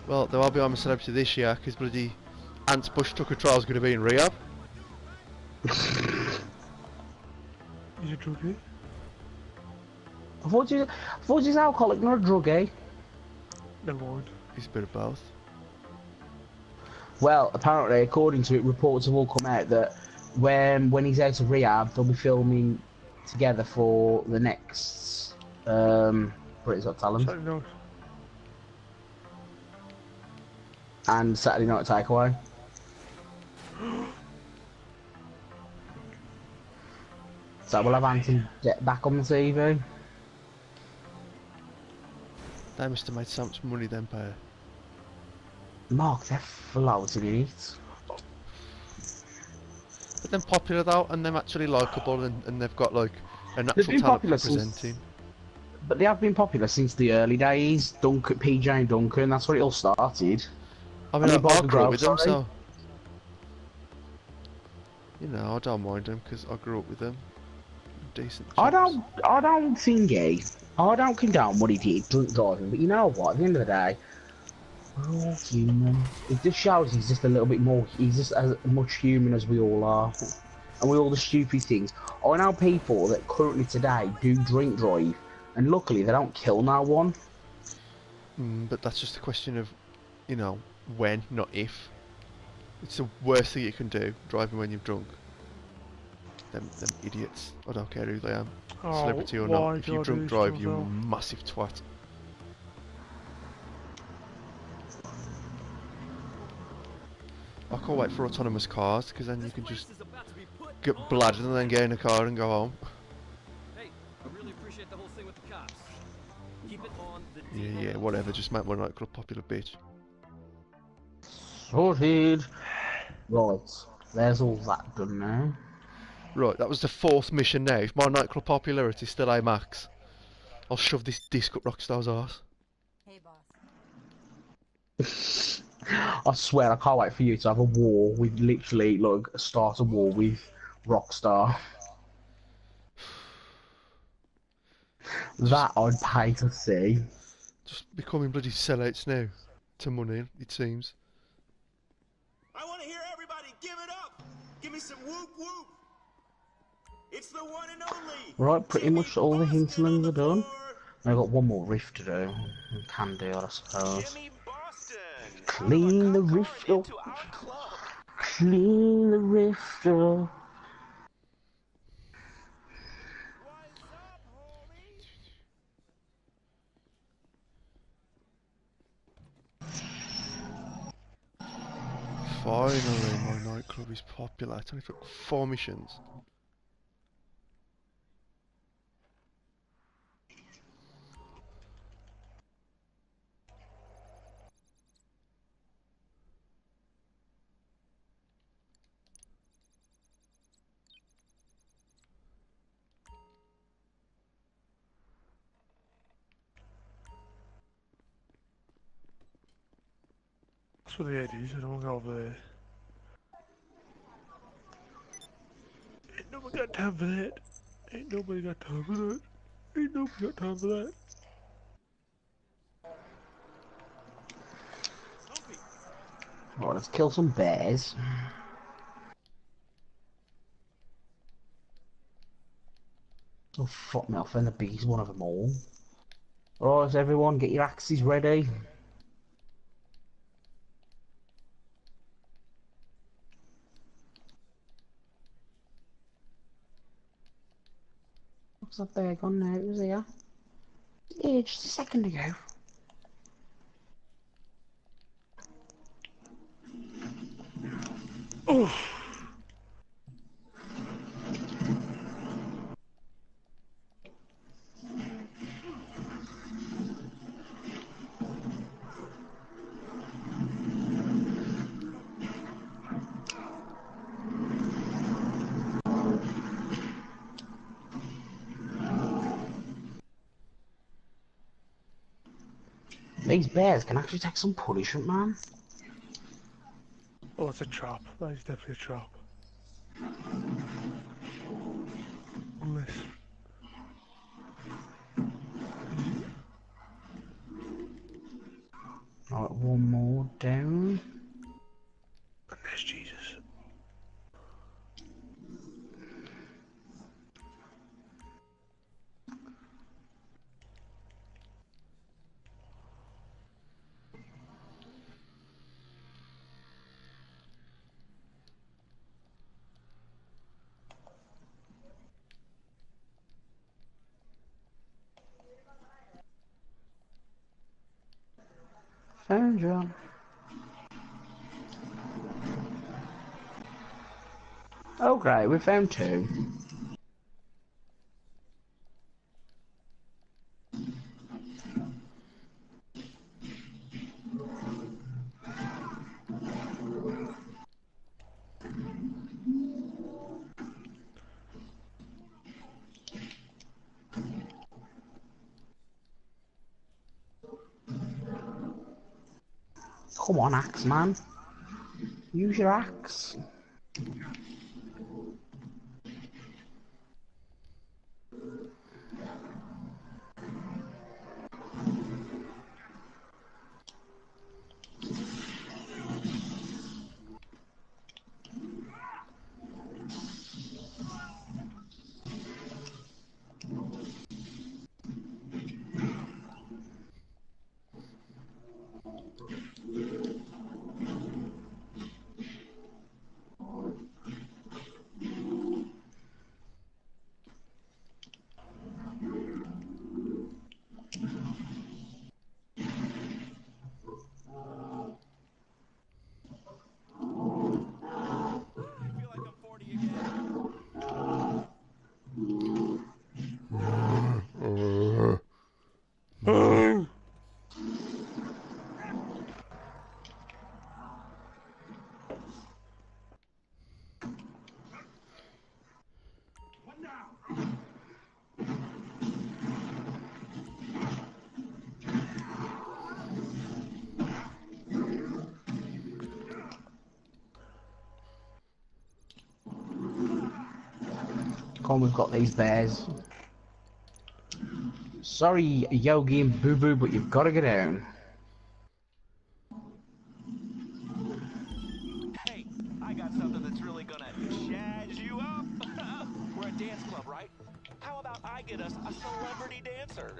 Well, there will be I'm a celebrity this year because bloody Ant Bush Tucker trial's going to be in rehab. Is it druggy? I thought you was alcoholic, not a druggie. Never mind. He's a bit of both. Well, apparently, according to it, reports have all come out that when he's out of rehab, they'll be filming together for the next Britain's Got Talent Saturday night. and Saturday Night Takeaway. So we'll have Anton get back on the TV. They must have made so much money then, pair. Mark, they're floating in it. But then popular though, and them actually likeable, and they've got like a They've natural been talent for popular since, presenting. but they have been popular since the early days. Duncan, PJ and Duncan, that's where it all started. I mean, I Barker grew up Grove, with them, sorry. so you know, I don't mind them because I grew up with them. Decent. I chaps. don't think I don't condone what he did, drink driving, but you know what, at the end of the day, we're all human. It just shows he's just a little bit more, he's just as much human as we all are. And with all the stupid things. I know people that currently today do drink drive, and luckily they don't kill no one. But that's just a question of, you know, when, not if. It's the worst thing you can do, driving when you're drunk. Them idiots. I don't care who they are, Oh, celebrity or why not. If do you I do drunk this drive, to you myself? massive twat. I can't wait for autonomous cars, because then you can just get bladdered and then get in a car and go home. Hey, I really appreciate the whole thing with the cops. Keep it on the Yeah, whatever, just make my nightclub popular, bitch. Sorted. Right, there's all that done now. Right, that was the 4th mission now. If my nightclub popularity still a max, I'll shove this disc up Rockstar's arse. Hey, boss. I swear I can't wait for you to have a war with literally, like, start a war with Rockstar. That I'd pay to see. Just becoming bloody sellouts now. To money, it seems. I want to hear everybody give it up. Give me some whoop whoop. It's the one and only. Right, pretty Jimmy much all the Boston on hinterlands the are done. floor. I've got one more rift to do. Can do, I suppose. Jimmy Boston. Clean the rift up. Into our club. Clean the rift up. Finally, my nightclub is popular. It only took 4 missions. That's what the head is, I don't want to go over there. Ain't nobody got time for that. Ain't nobody got time for that. Ain't nobody got time for that. Right, let's kill some bears. Oh, fuck me, I'll find the biggest one of them all. Alright, everyone, get your axes ready. What's that bear gone now? It was here. Yeah, just a second ago. These bears can actually take some punishment, man. Oh, it's a trap. That is definitely a trap. Unless... Right, one more down. Unless Jesus. Found you. Oh great, we found two. Come on, axe man. Use your axe. Come on, we've got these bears. Sorry, Yogi and Boo Boo, but you've got to get down. Hey, I got something that's really gonna jazz you up. We're a dance club, right? How about I get us a celebrity dancer?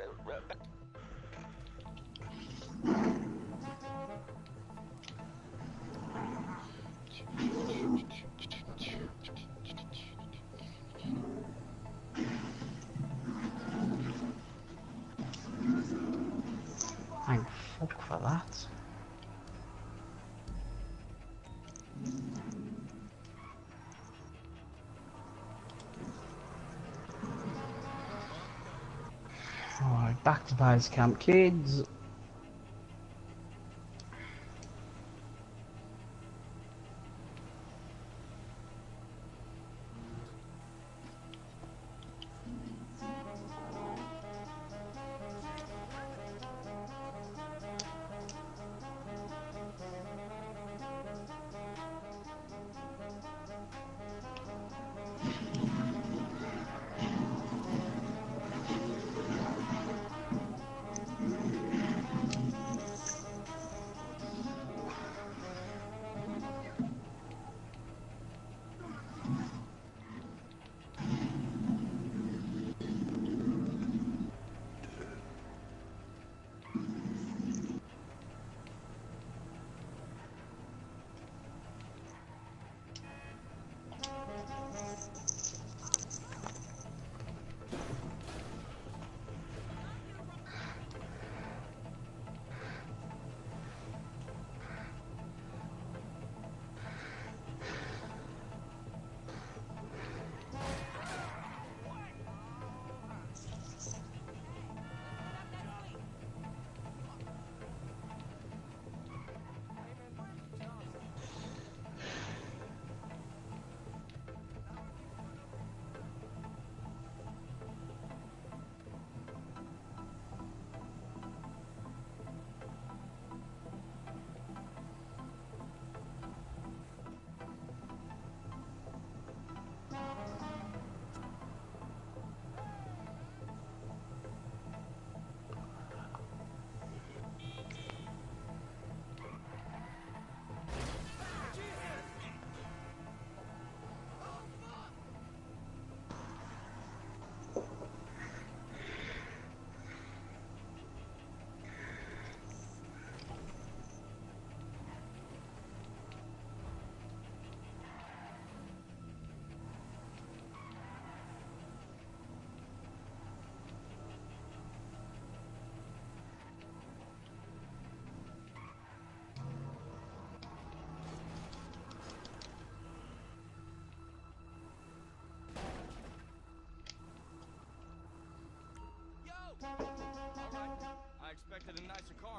Thank fuck for that. Alright, back to base camp, kids.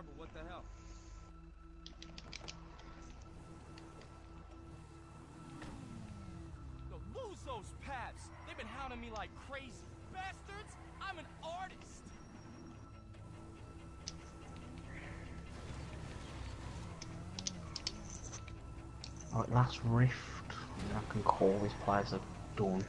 but what the hell? Yo, lose those pads. They've been hounding me like crazy. Bastards! I'm an artist! Right, last rift. I can call this place a done.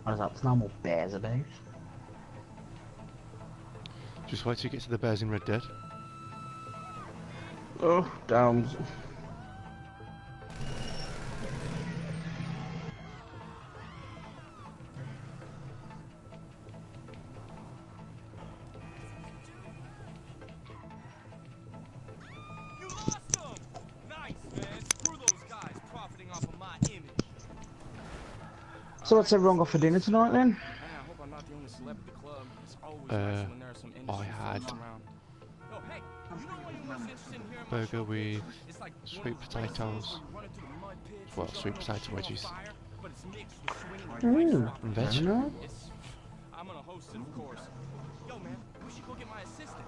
What is that? There's no more bears about. Just wait till you get to the bears in Red Dead. Oh, damn. You lost them! Nice, man. Screw those guys profiting off of my image. So what's everyone got for dinner tonight then? Man, I hope I'm not the only celeb at the club. It's always nice when there are some industry had folks around. Oh, hey, you know what you're most interested in hearing my burger show? with It's like sweet one of those potatoes. races where you run into the mud pits Well, and sweet throw potato shit on wedges. fire, but it's mixed with swinging and Ooh, ice and rock. veg. It's- I'm gonna host it, of course. Yo, man, we should go get my assistant.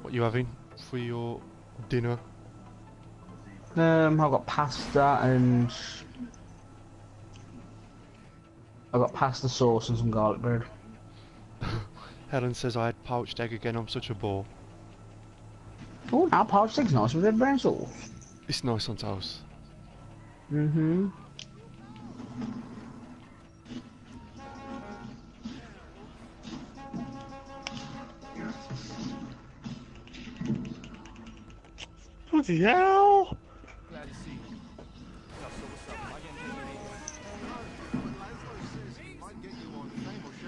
What you having for your dinner? I've got pasta and I've got pasta sauce and some garlic bread. Helen says I had poached egg again. I'm such a bore. Oh, now poached egg's nice with red brown sauce. It's nice on toast. Mm-hmm. Bloody hell! Glad to see you. Yo, so what's up? Am I getting paid?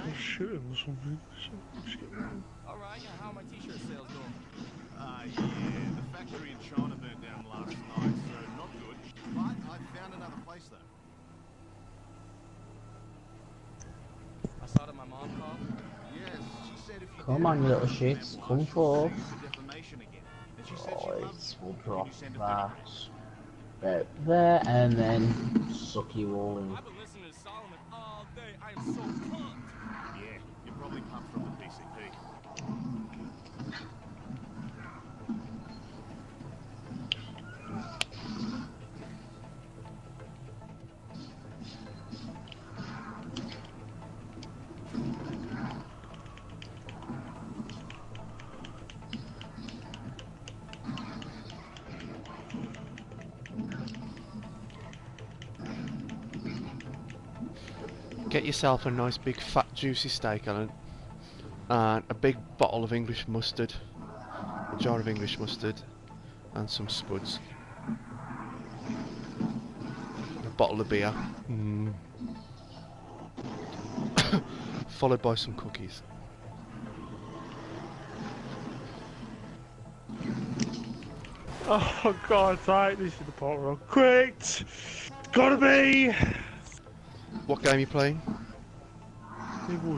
I'll shoot him or something. All right, yeah, how are my t-shirt sales going? Yeah, the factory in China burned down last night, so not good. But I found another place though. I saw that my mom called. Yes, she said if you Come did on, you little it, shits. then Come she'll forth. sue for defamation again. And she said she Right, loves we'll you. drop Can you send her that. 30 Right there, and then suck you all in. I've been listening to Solomon all day. I am so pumped. Yeah, you're probably pumped from the PCP. Get yourself a nice big fat juicy steak, Alan, and a big bottle of English mustard, a jar of English mustard, and some spuds. A bottle of beer. Followed by some cookies. Oh God's sake, this is the part where I quit! It's gotta be! What game are you playing?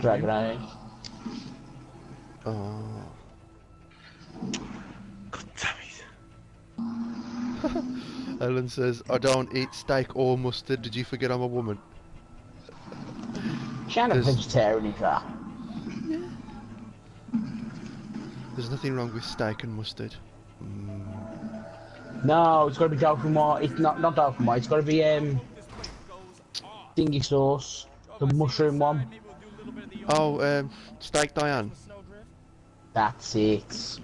Dragon Age. Oh. God damn it. Ellen says, I don't eat steak or mustard. Did you forget I'm a woman? She ain't a There's- vegetarian, is that? There's nothing wrong with steak and mustard. No, it's got to be Dauphinoise. It's not Dauphinoise. It's got to be dingy sauce, the mushroom one. Oh, steak Diane. That's it.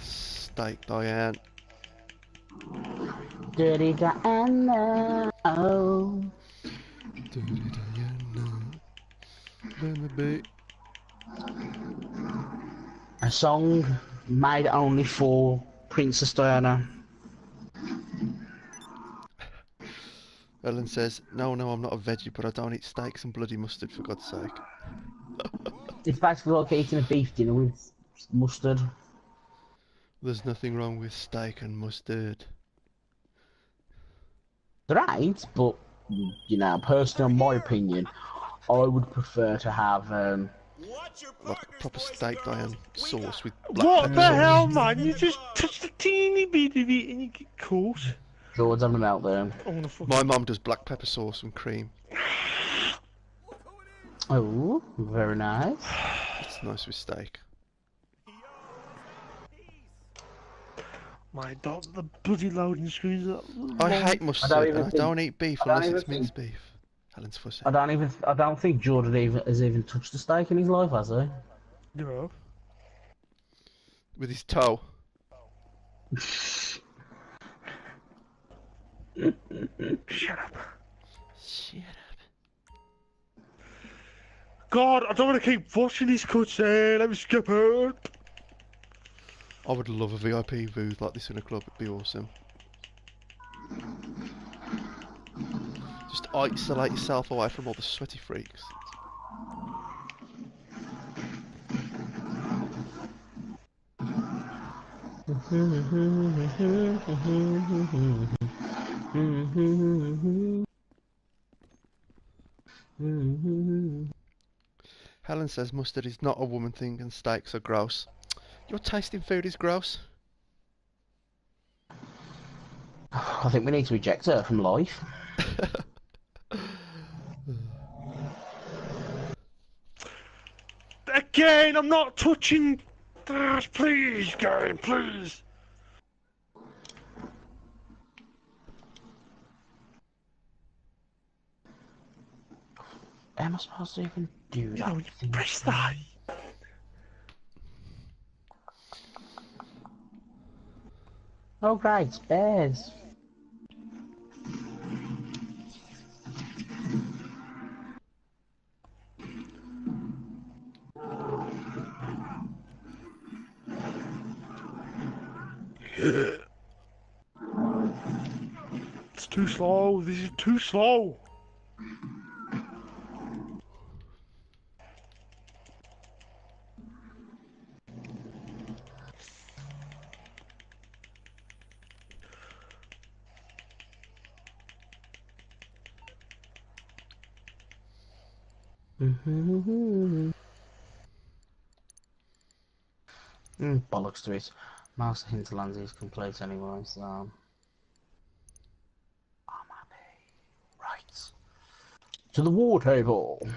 Steak Diane. Dirty Diana. Oh. Dirty Diana. Let me be. A song made only for Princess Diana. Ellen says, no, I'm not a veggie, but I don't eat steaks and bloody mustard, for God's sake. It's basically like eating a beef dinner with mustard. There's nothing wrong with steak and mustard. There ain't, but, you know, personally, in my opinion, I would prefer to have Like proper steak Diane sauce with black What pepper the hell, sauce. man? You just touched a teeny bit of it and you get caught. George having a meltdown. I'm gonna fucking... My mum does black pepper sauce and cream. Oh, very nice. It's nice with steak. My dog, the bloody loading screens are I long. hate mustard and I don't eat beef unless it's minced beef. Helen's fussy. I don't think Jordan has even touched a steak in his life, has he? No. With his toe. Shut up. Shut up. God, I don't want to keep watching these cutscene. Let me skip it. I would love a VIP booth like this in a club, it'd be awesome. Just isolate yourself away from all the sweaty freaks. Helen says mustard is not a woman thing and steaks are gross. Your taste in food is gross. I think we need to eject her from life. Again, I'm not touching that. Please, game, please. How am I supposed to even do that? No, you press that. Oh, great, bears. It's too slow. This is too slow. Bollocks to it. Mouse Hinterlands is complete anyway, so... I'm happy. Right. To the war table.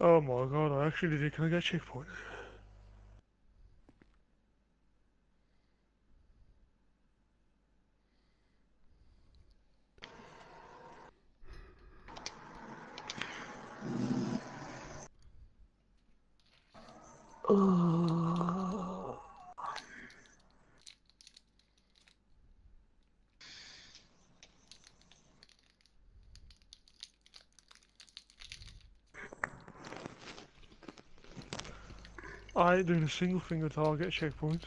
Oh my god, I actually did it. Can I get a checkpoint? I ain't doing a single thing until I get a checkpoint.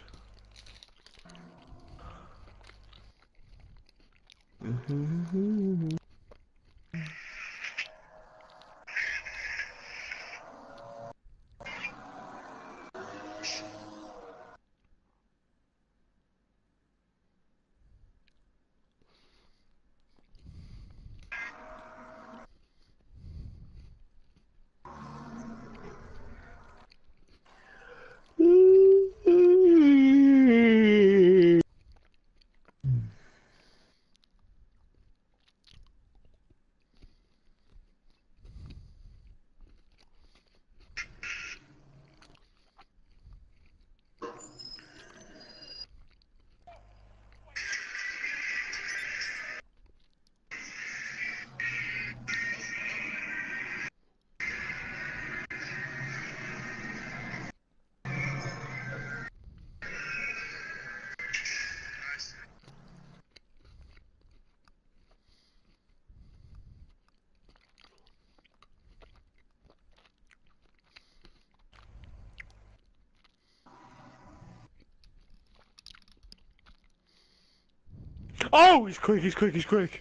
Oh, he's quick, he's quick, he's quick.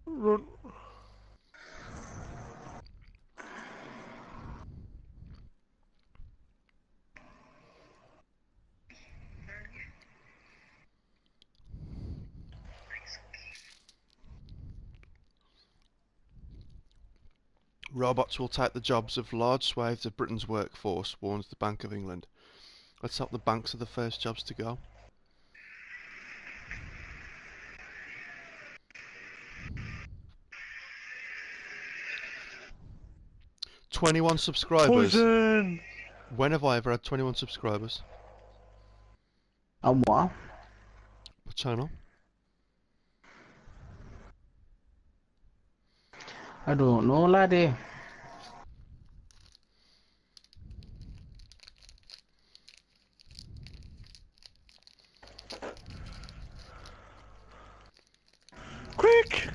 Run. Robots will take the jobs of large swathes of Britain's workforce, warns the Bank of England. Let's hope the banks are the first jobs to go. "21 subscribers." Poison! When have I ever had 21 subscribers? And what? My channel? I don't know, laddie. Quick!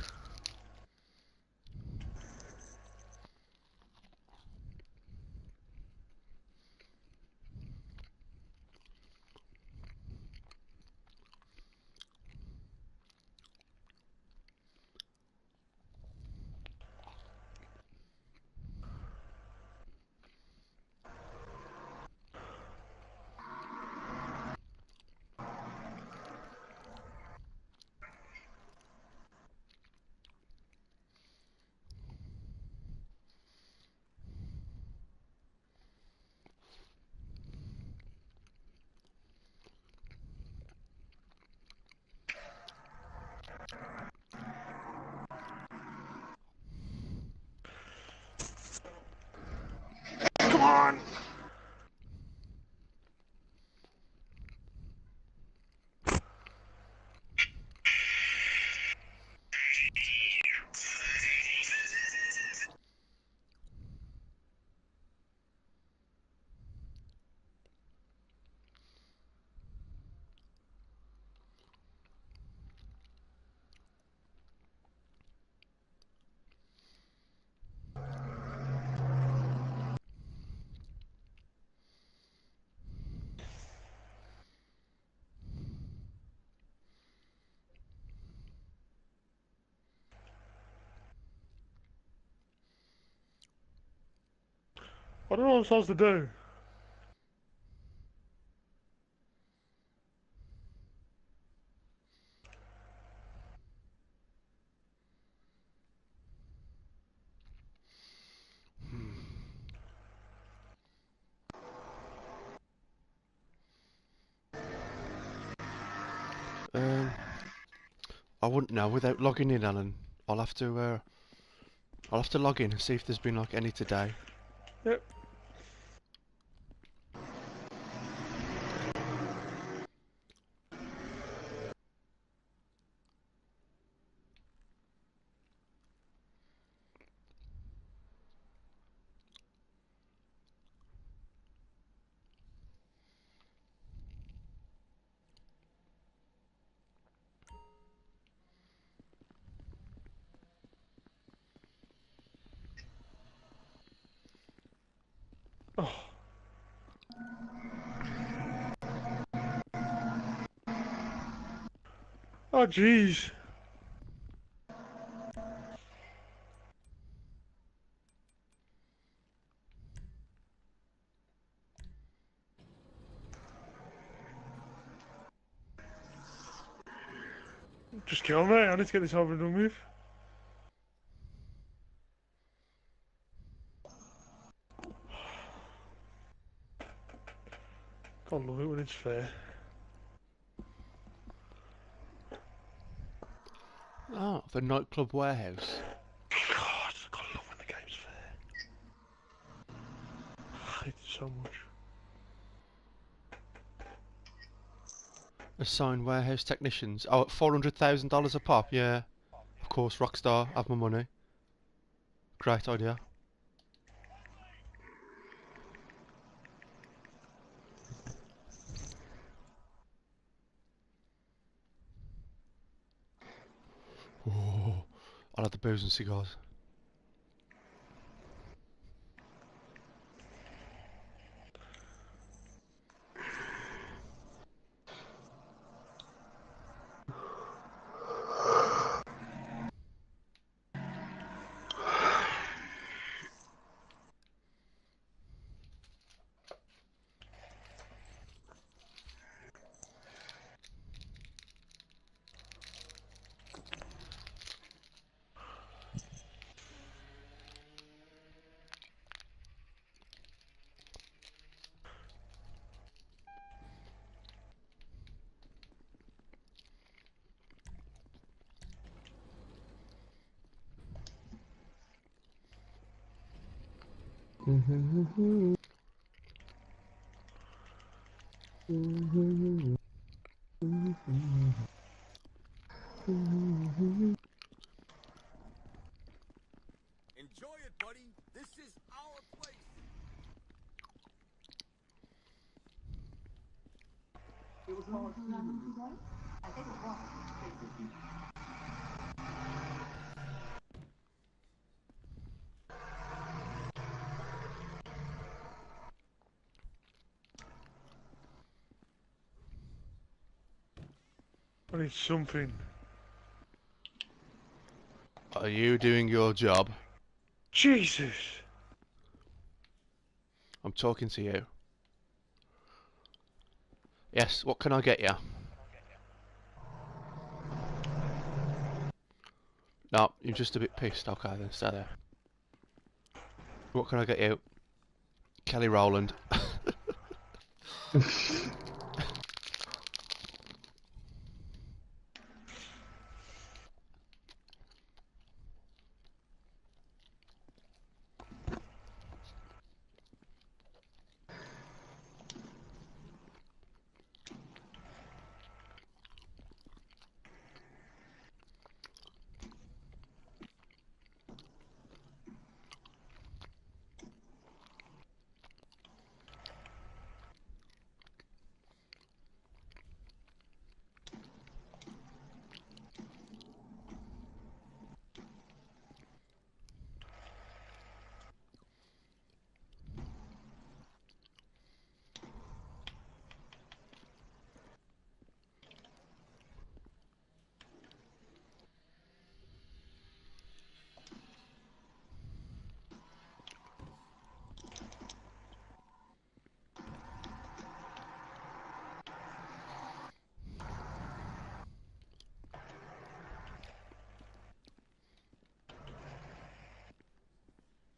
Come on! I don't know what I'm supposed to do. I wouldn't know without logging in, Alan. I'll have to log in and see if there's been like any today. Yep. Oh. Oh, jeez. Just kill me. I need to get this over and done with. God, love it when it's fair. Oh, the nightclub warehouse. God, God, love when the game's fair. I hate it so much. Assigned warehouse technicians. Oh, at $400,000 a pop. Yeah, of course. Rockstar, have my money. Great idea. Oh, I'll have the booze and cigars. Enjoy it, buddy. This is our place. I need something. Are you doing your job? Jesus! I'm talking to you. Yes, what can I get you? No, you're just a bit pissed. Okay, then stay there. What can I get you? Kelly Rowland.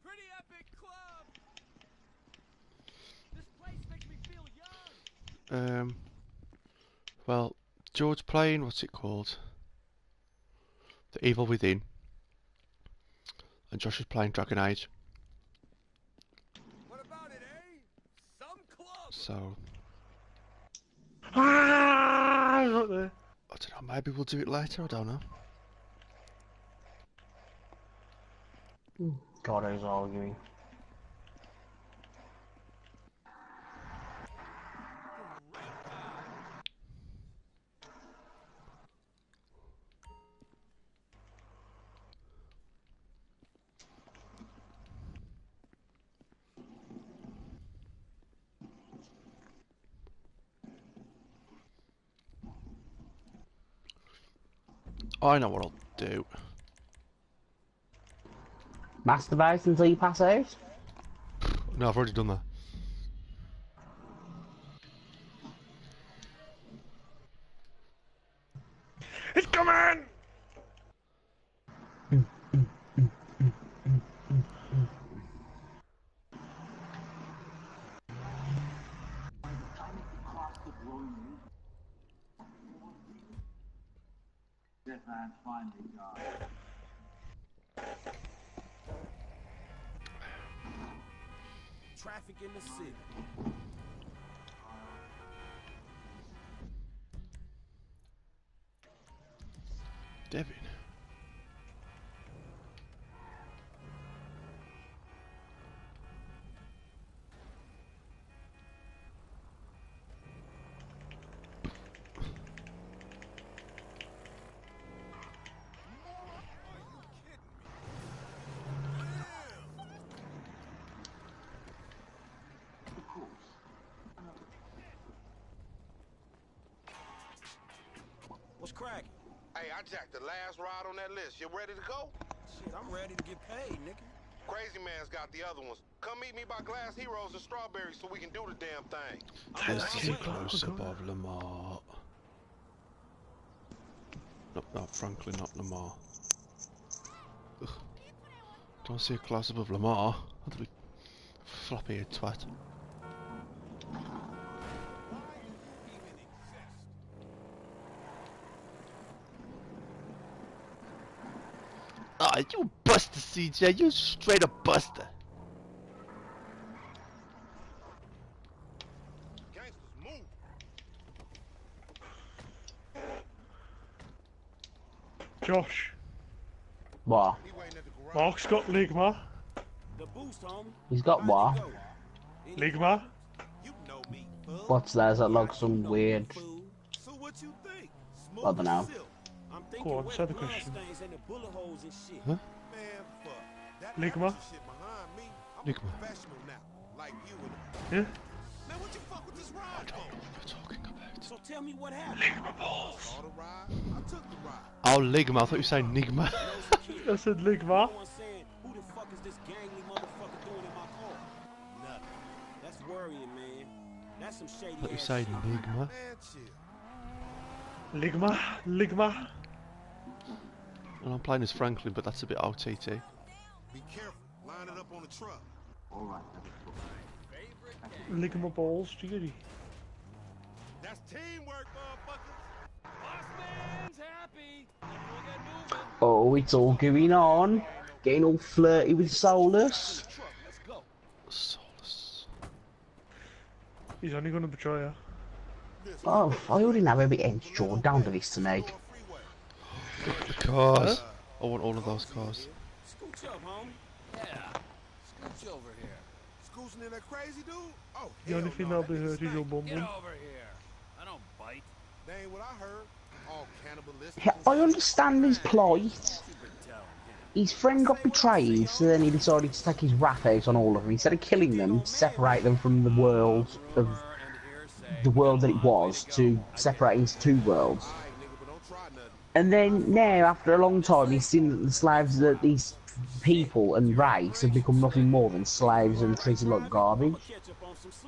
Pretty epic club. This place makes me feel young. Well, George playing, what's it called? The Evil Within. And Josh is playing Dragon Age. What about it, eh? Some club. So, Ah! Look there. I don't know, maybe we'll do it later, I don't know. God, I was arguing. I know what I'll do. Masturbate until you pass out? No, I've already done that. It's coming! This man's finally gone. Traffic in the city. Devin. What's cracking? Hey, I jacked the last ride on that list. You ready to go? Shit, I'm ready to get paid, nigga. Crazy Man's got the other ones. Come meet me by Glass Heroes and Strawberries so we can do the damn thing. Let's get close above Lamar. No, frankly, not Lamar. Ugh. Don't see a close above Lamar. That'd be floppy head twat. Ah, you buster, CJ. You straight up buster. Josh. What? Mark's got Ligma. He's got what? Ligma. What's that? Is that like some weird... I don't know. Go on, say the question. Huh? Ligma. Ligma. Yeah? I don't know what you're talking about. So tell me what happened. Ligma balls. Oh, Ligma. I thought you were saying Nigma. I said Ligma. Who the fuck is this gangly motherfucker doing in my car? Nothing. That's worrying, man. That's some shady I thought you ass said shit. Nigma. Ligma. And I'm playing as Franklin, but that's a bit OTT. Be careful. Line it up on the truck. Ligma balls, do you get it? That's teamwork, motherfuckers. Boss man's happy. We'll get moving. Oh, it's all going on. Getting all flirty with Solus. Let's go. Solus. He's only gonna betray her. Oh, I already know every end's drawn down to this tonight. The cars. I want all of those cars. Scooch up, homie. Yeah. Scooch over here. Scooching in that crazy dude? Oh, The only thing no, that'll be hurt is your bum Get bum. over here. I don't bite. That ain't what I heard. All cannibalistic. Yeah, I understand his plight. You've been telling him. His friend got betrayed, so then he decided to take his wrath out on all of them. Instead of killing them, separate them from the world of the world that it was, to separate into two worlds. And then now, after a long time, he's seen that the slaves, that these people and race have become nothing more than slaves and treated like garbage.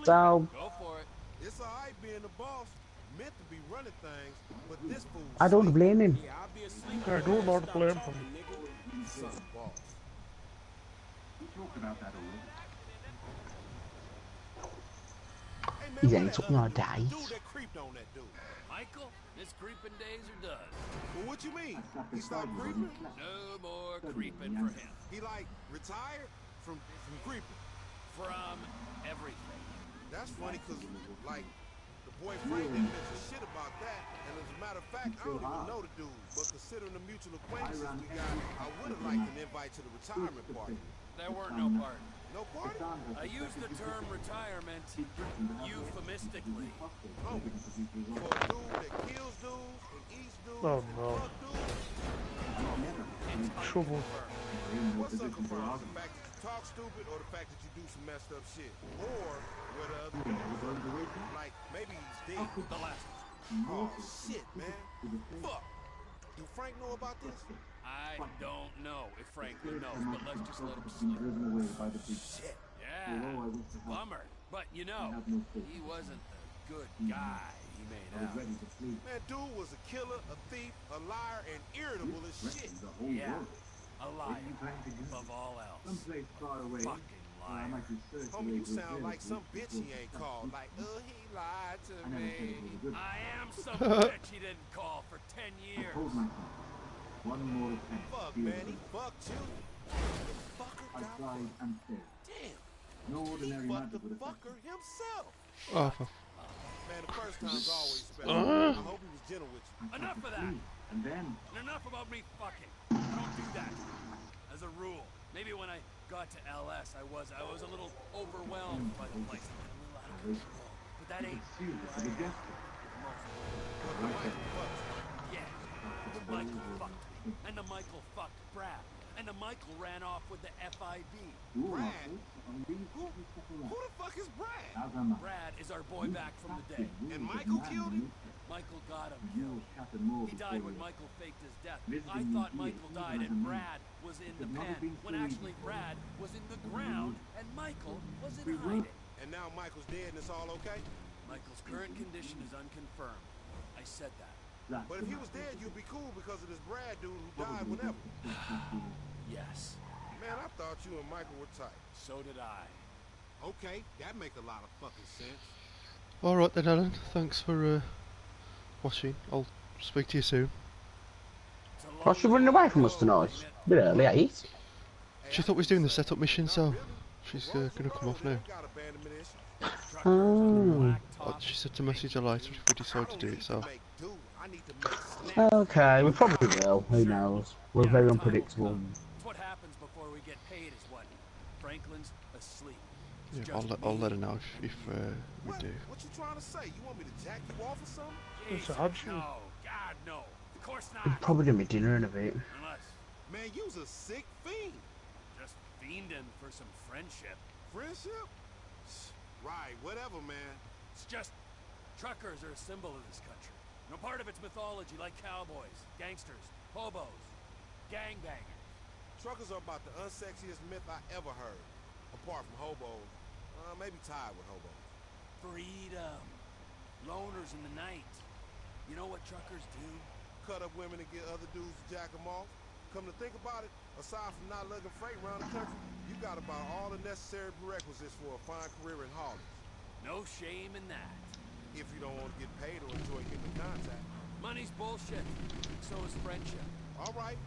So, Go for it. It's alright being the boss. Meant to be running things, but this fool. I don't blame him. I do not blame him. He's only took me on a date. Michael, his creeping days are done. Well, what you mean? He stopped creeping? No more creeping for him. He like retired from creeping. From everything. That's funny because like the boy Frank didn't mention shit about that, and as a matter of fact, I don't even know the dude. But considering the mutual acquaintances we got, I would have liked an invite to the retirement party. There weren't no party. No party? I used the term retirement euphemistically. Oh, for a dude that kills dudes and eats dudes Oh, and no. fuck dudes. Trouble. What's unconfirmed? The fact that you talk stupid or the fact that you do some messed up shit? Or where the other dude, like maybe he's dead. The last Oh shit, man. Fuck. Do Frank know about this? I don't know if Franklin knows, but let's just let him slip. Shit. Yeah, bummer. But you know, he wasn't the good guy he made out. Man, dude was a killer, a thief, a liar, and irritable as shit. Yeah, a liar above all else. A fucking liar. Homie, you sound like some bitch he ain't called. Like, he lied to me. I am some bitch he didn't call for 10 years. Fuck, man, he fucked you. The fucker got fucked. Damn. He fucked the fucker himself. Oh, for Man, the first time's always special. I hope he was gentle with you. Enough of that. And enough about me fucking. I don't do that. As a rule. Maybe when I got to LS, I was a little overwhelmed by the place. A little out of control. But that ain't where I am. Yeah. The Michael fucked me. And the Michael fucked Brad. And the Michael ran off with the FIB. Brad? Who the fuck is Brad? Brad is our boy back from the dead. And Michael killed him? Michael got him killed. He died when Michael faked his death. I thought Michael died and Brad was in the pen, when actually Brad was in the ground and Michael was in hiding. And now Michael's dead and it's all okay? Michael's current condition is unconfirmed. I said that. But if he was dead, you'd be cool because of this Brad dude who died whenever. Yes. Man, I thought you and Michael were tight. So did I. Okay, that make a lot of fucking sense. Alright then, Alan. Thanks for watching. I'll speak to you soon. I should run away from us tonight. A bit early, 8. She thought we was doing the setup mission, so she's gonna come off now. Oh. She said to message her later if we decide to do it, so I need to make snaps. Okay, we probably will. Who knows? We're very Time will unpredictable. come. What happens before we get paid is what? Franklin's asleep. It's Yeah, just I'll me let her know if we What? do. What you trying to say? You want me to jack you off or something? It's Jesus, an option. no, God, no. Of course It's not. probably gonna be dinner in a bit. Unless Man, you's a sick fiend. just fiending for some friendship. Friendship? Right, whatever, man. It's just truckers are a symbol of this country. No part of its mythology, like cowboys, gangsters, hobos, gangbangers. Truckers are about the unsexiest myth I ever heard. Apart from hobos. Maybe tied with hobos. Freedom. Loners in the night. You know what truckers do? Cut up women and get other dudes to jack them off. Come to think about it, aside from not lugging freight around the country, you got about all the necessary prerequisites for a fine career in haulage. No shame in that. If you don't want to get paid or enjoy human contact. Money's bullshit. So is friendship. All right,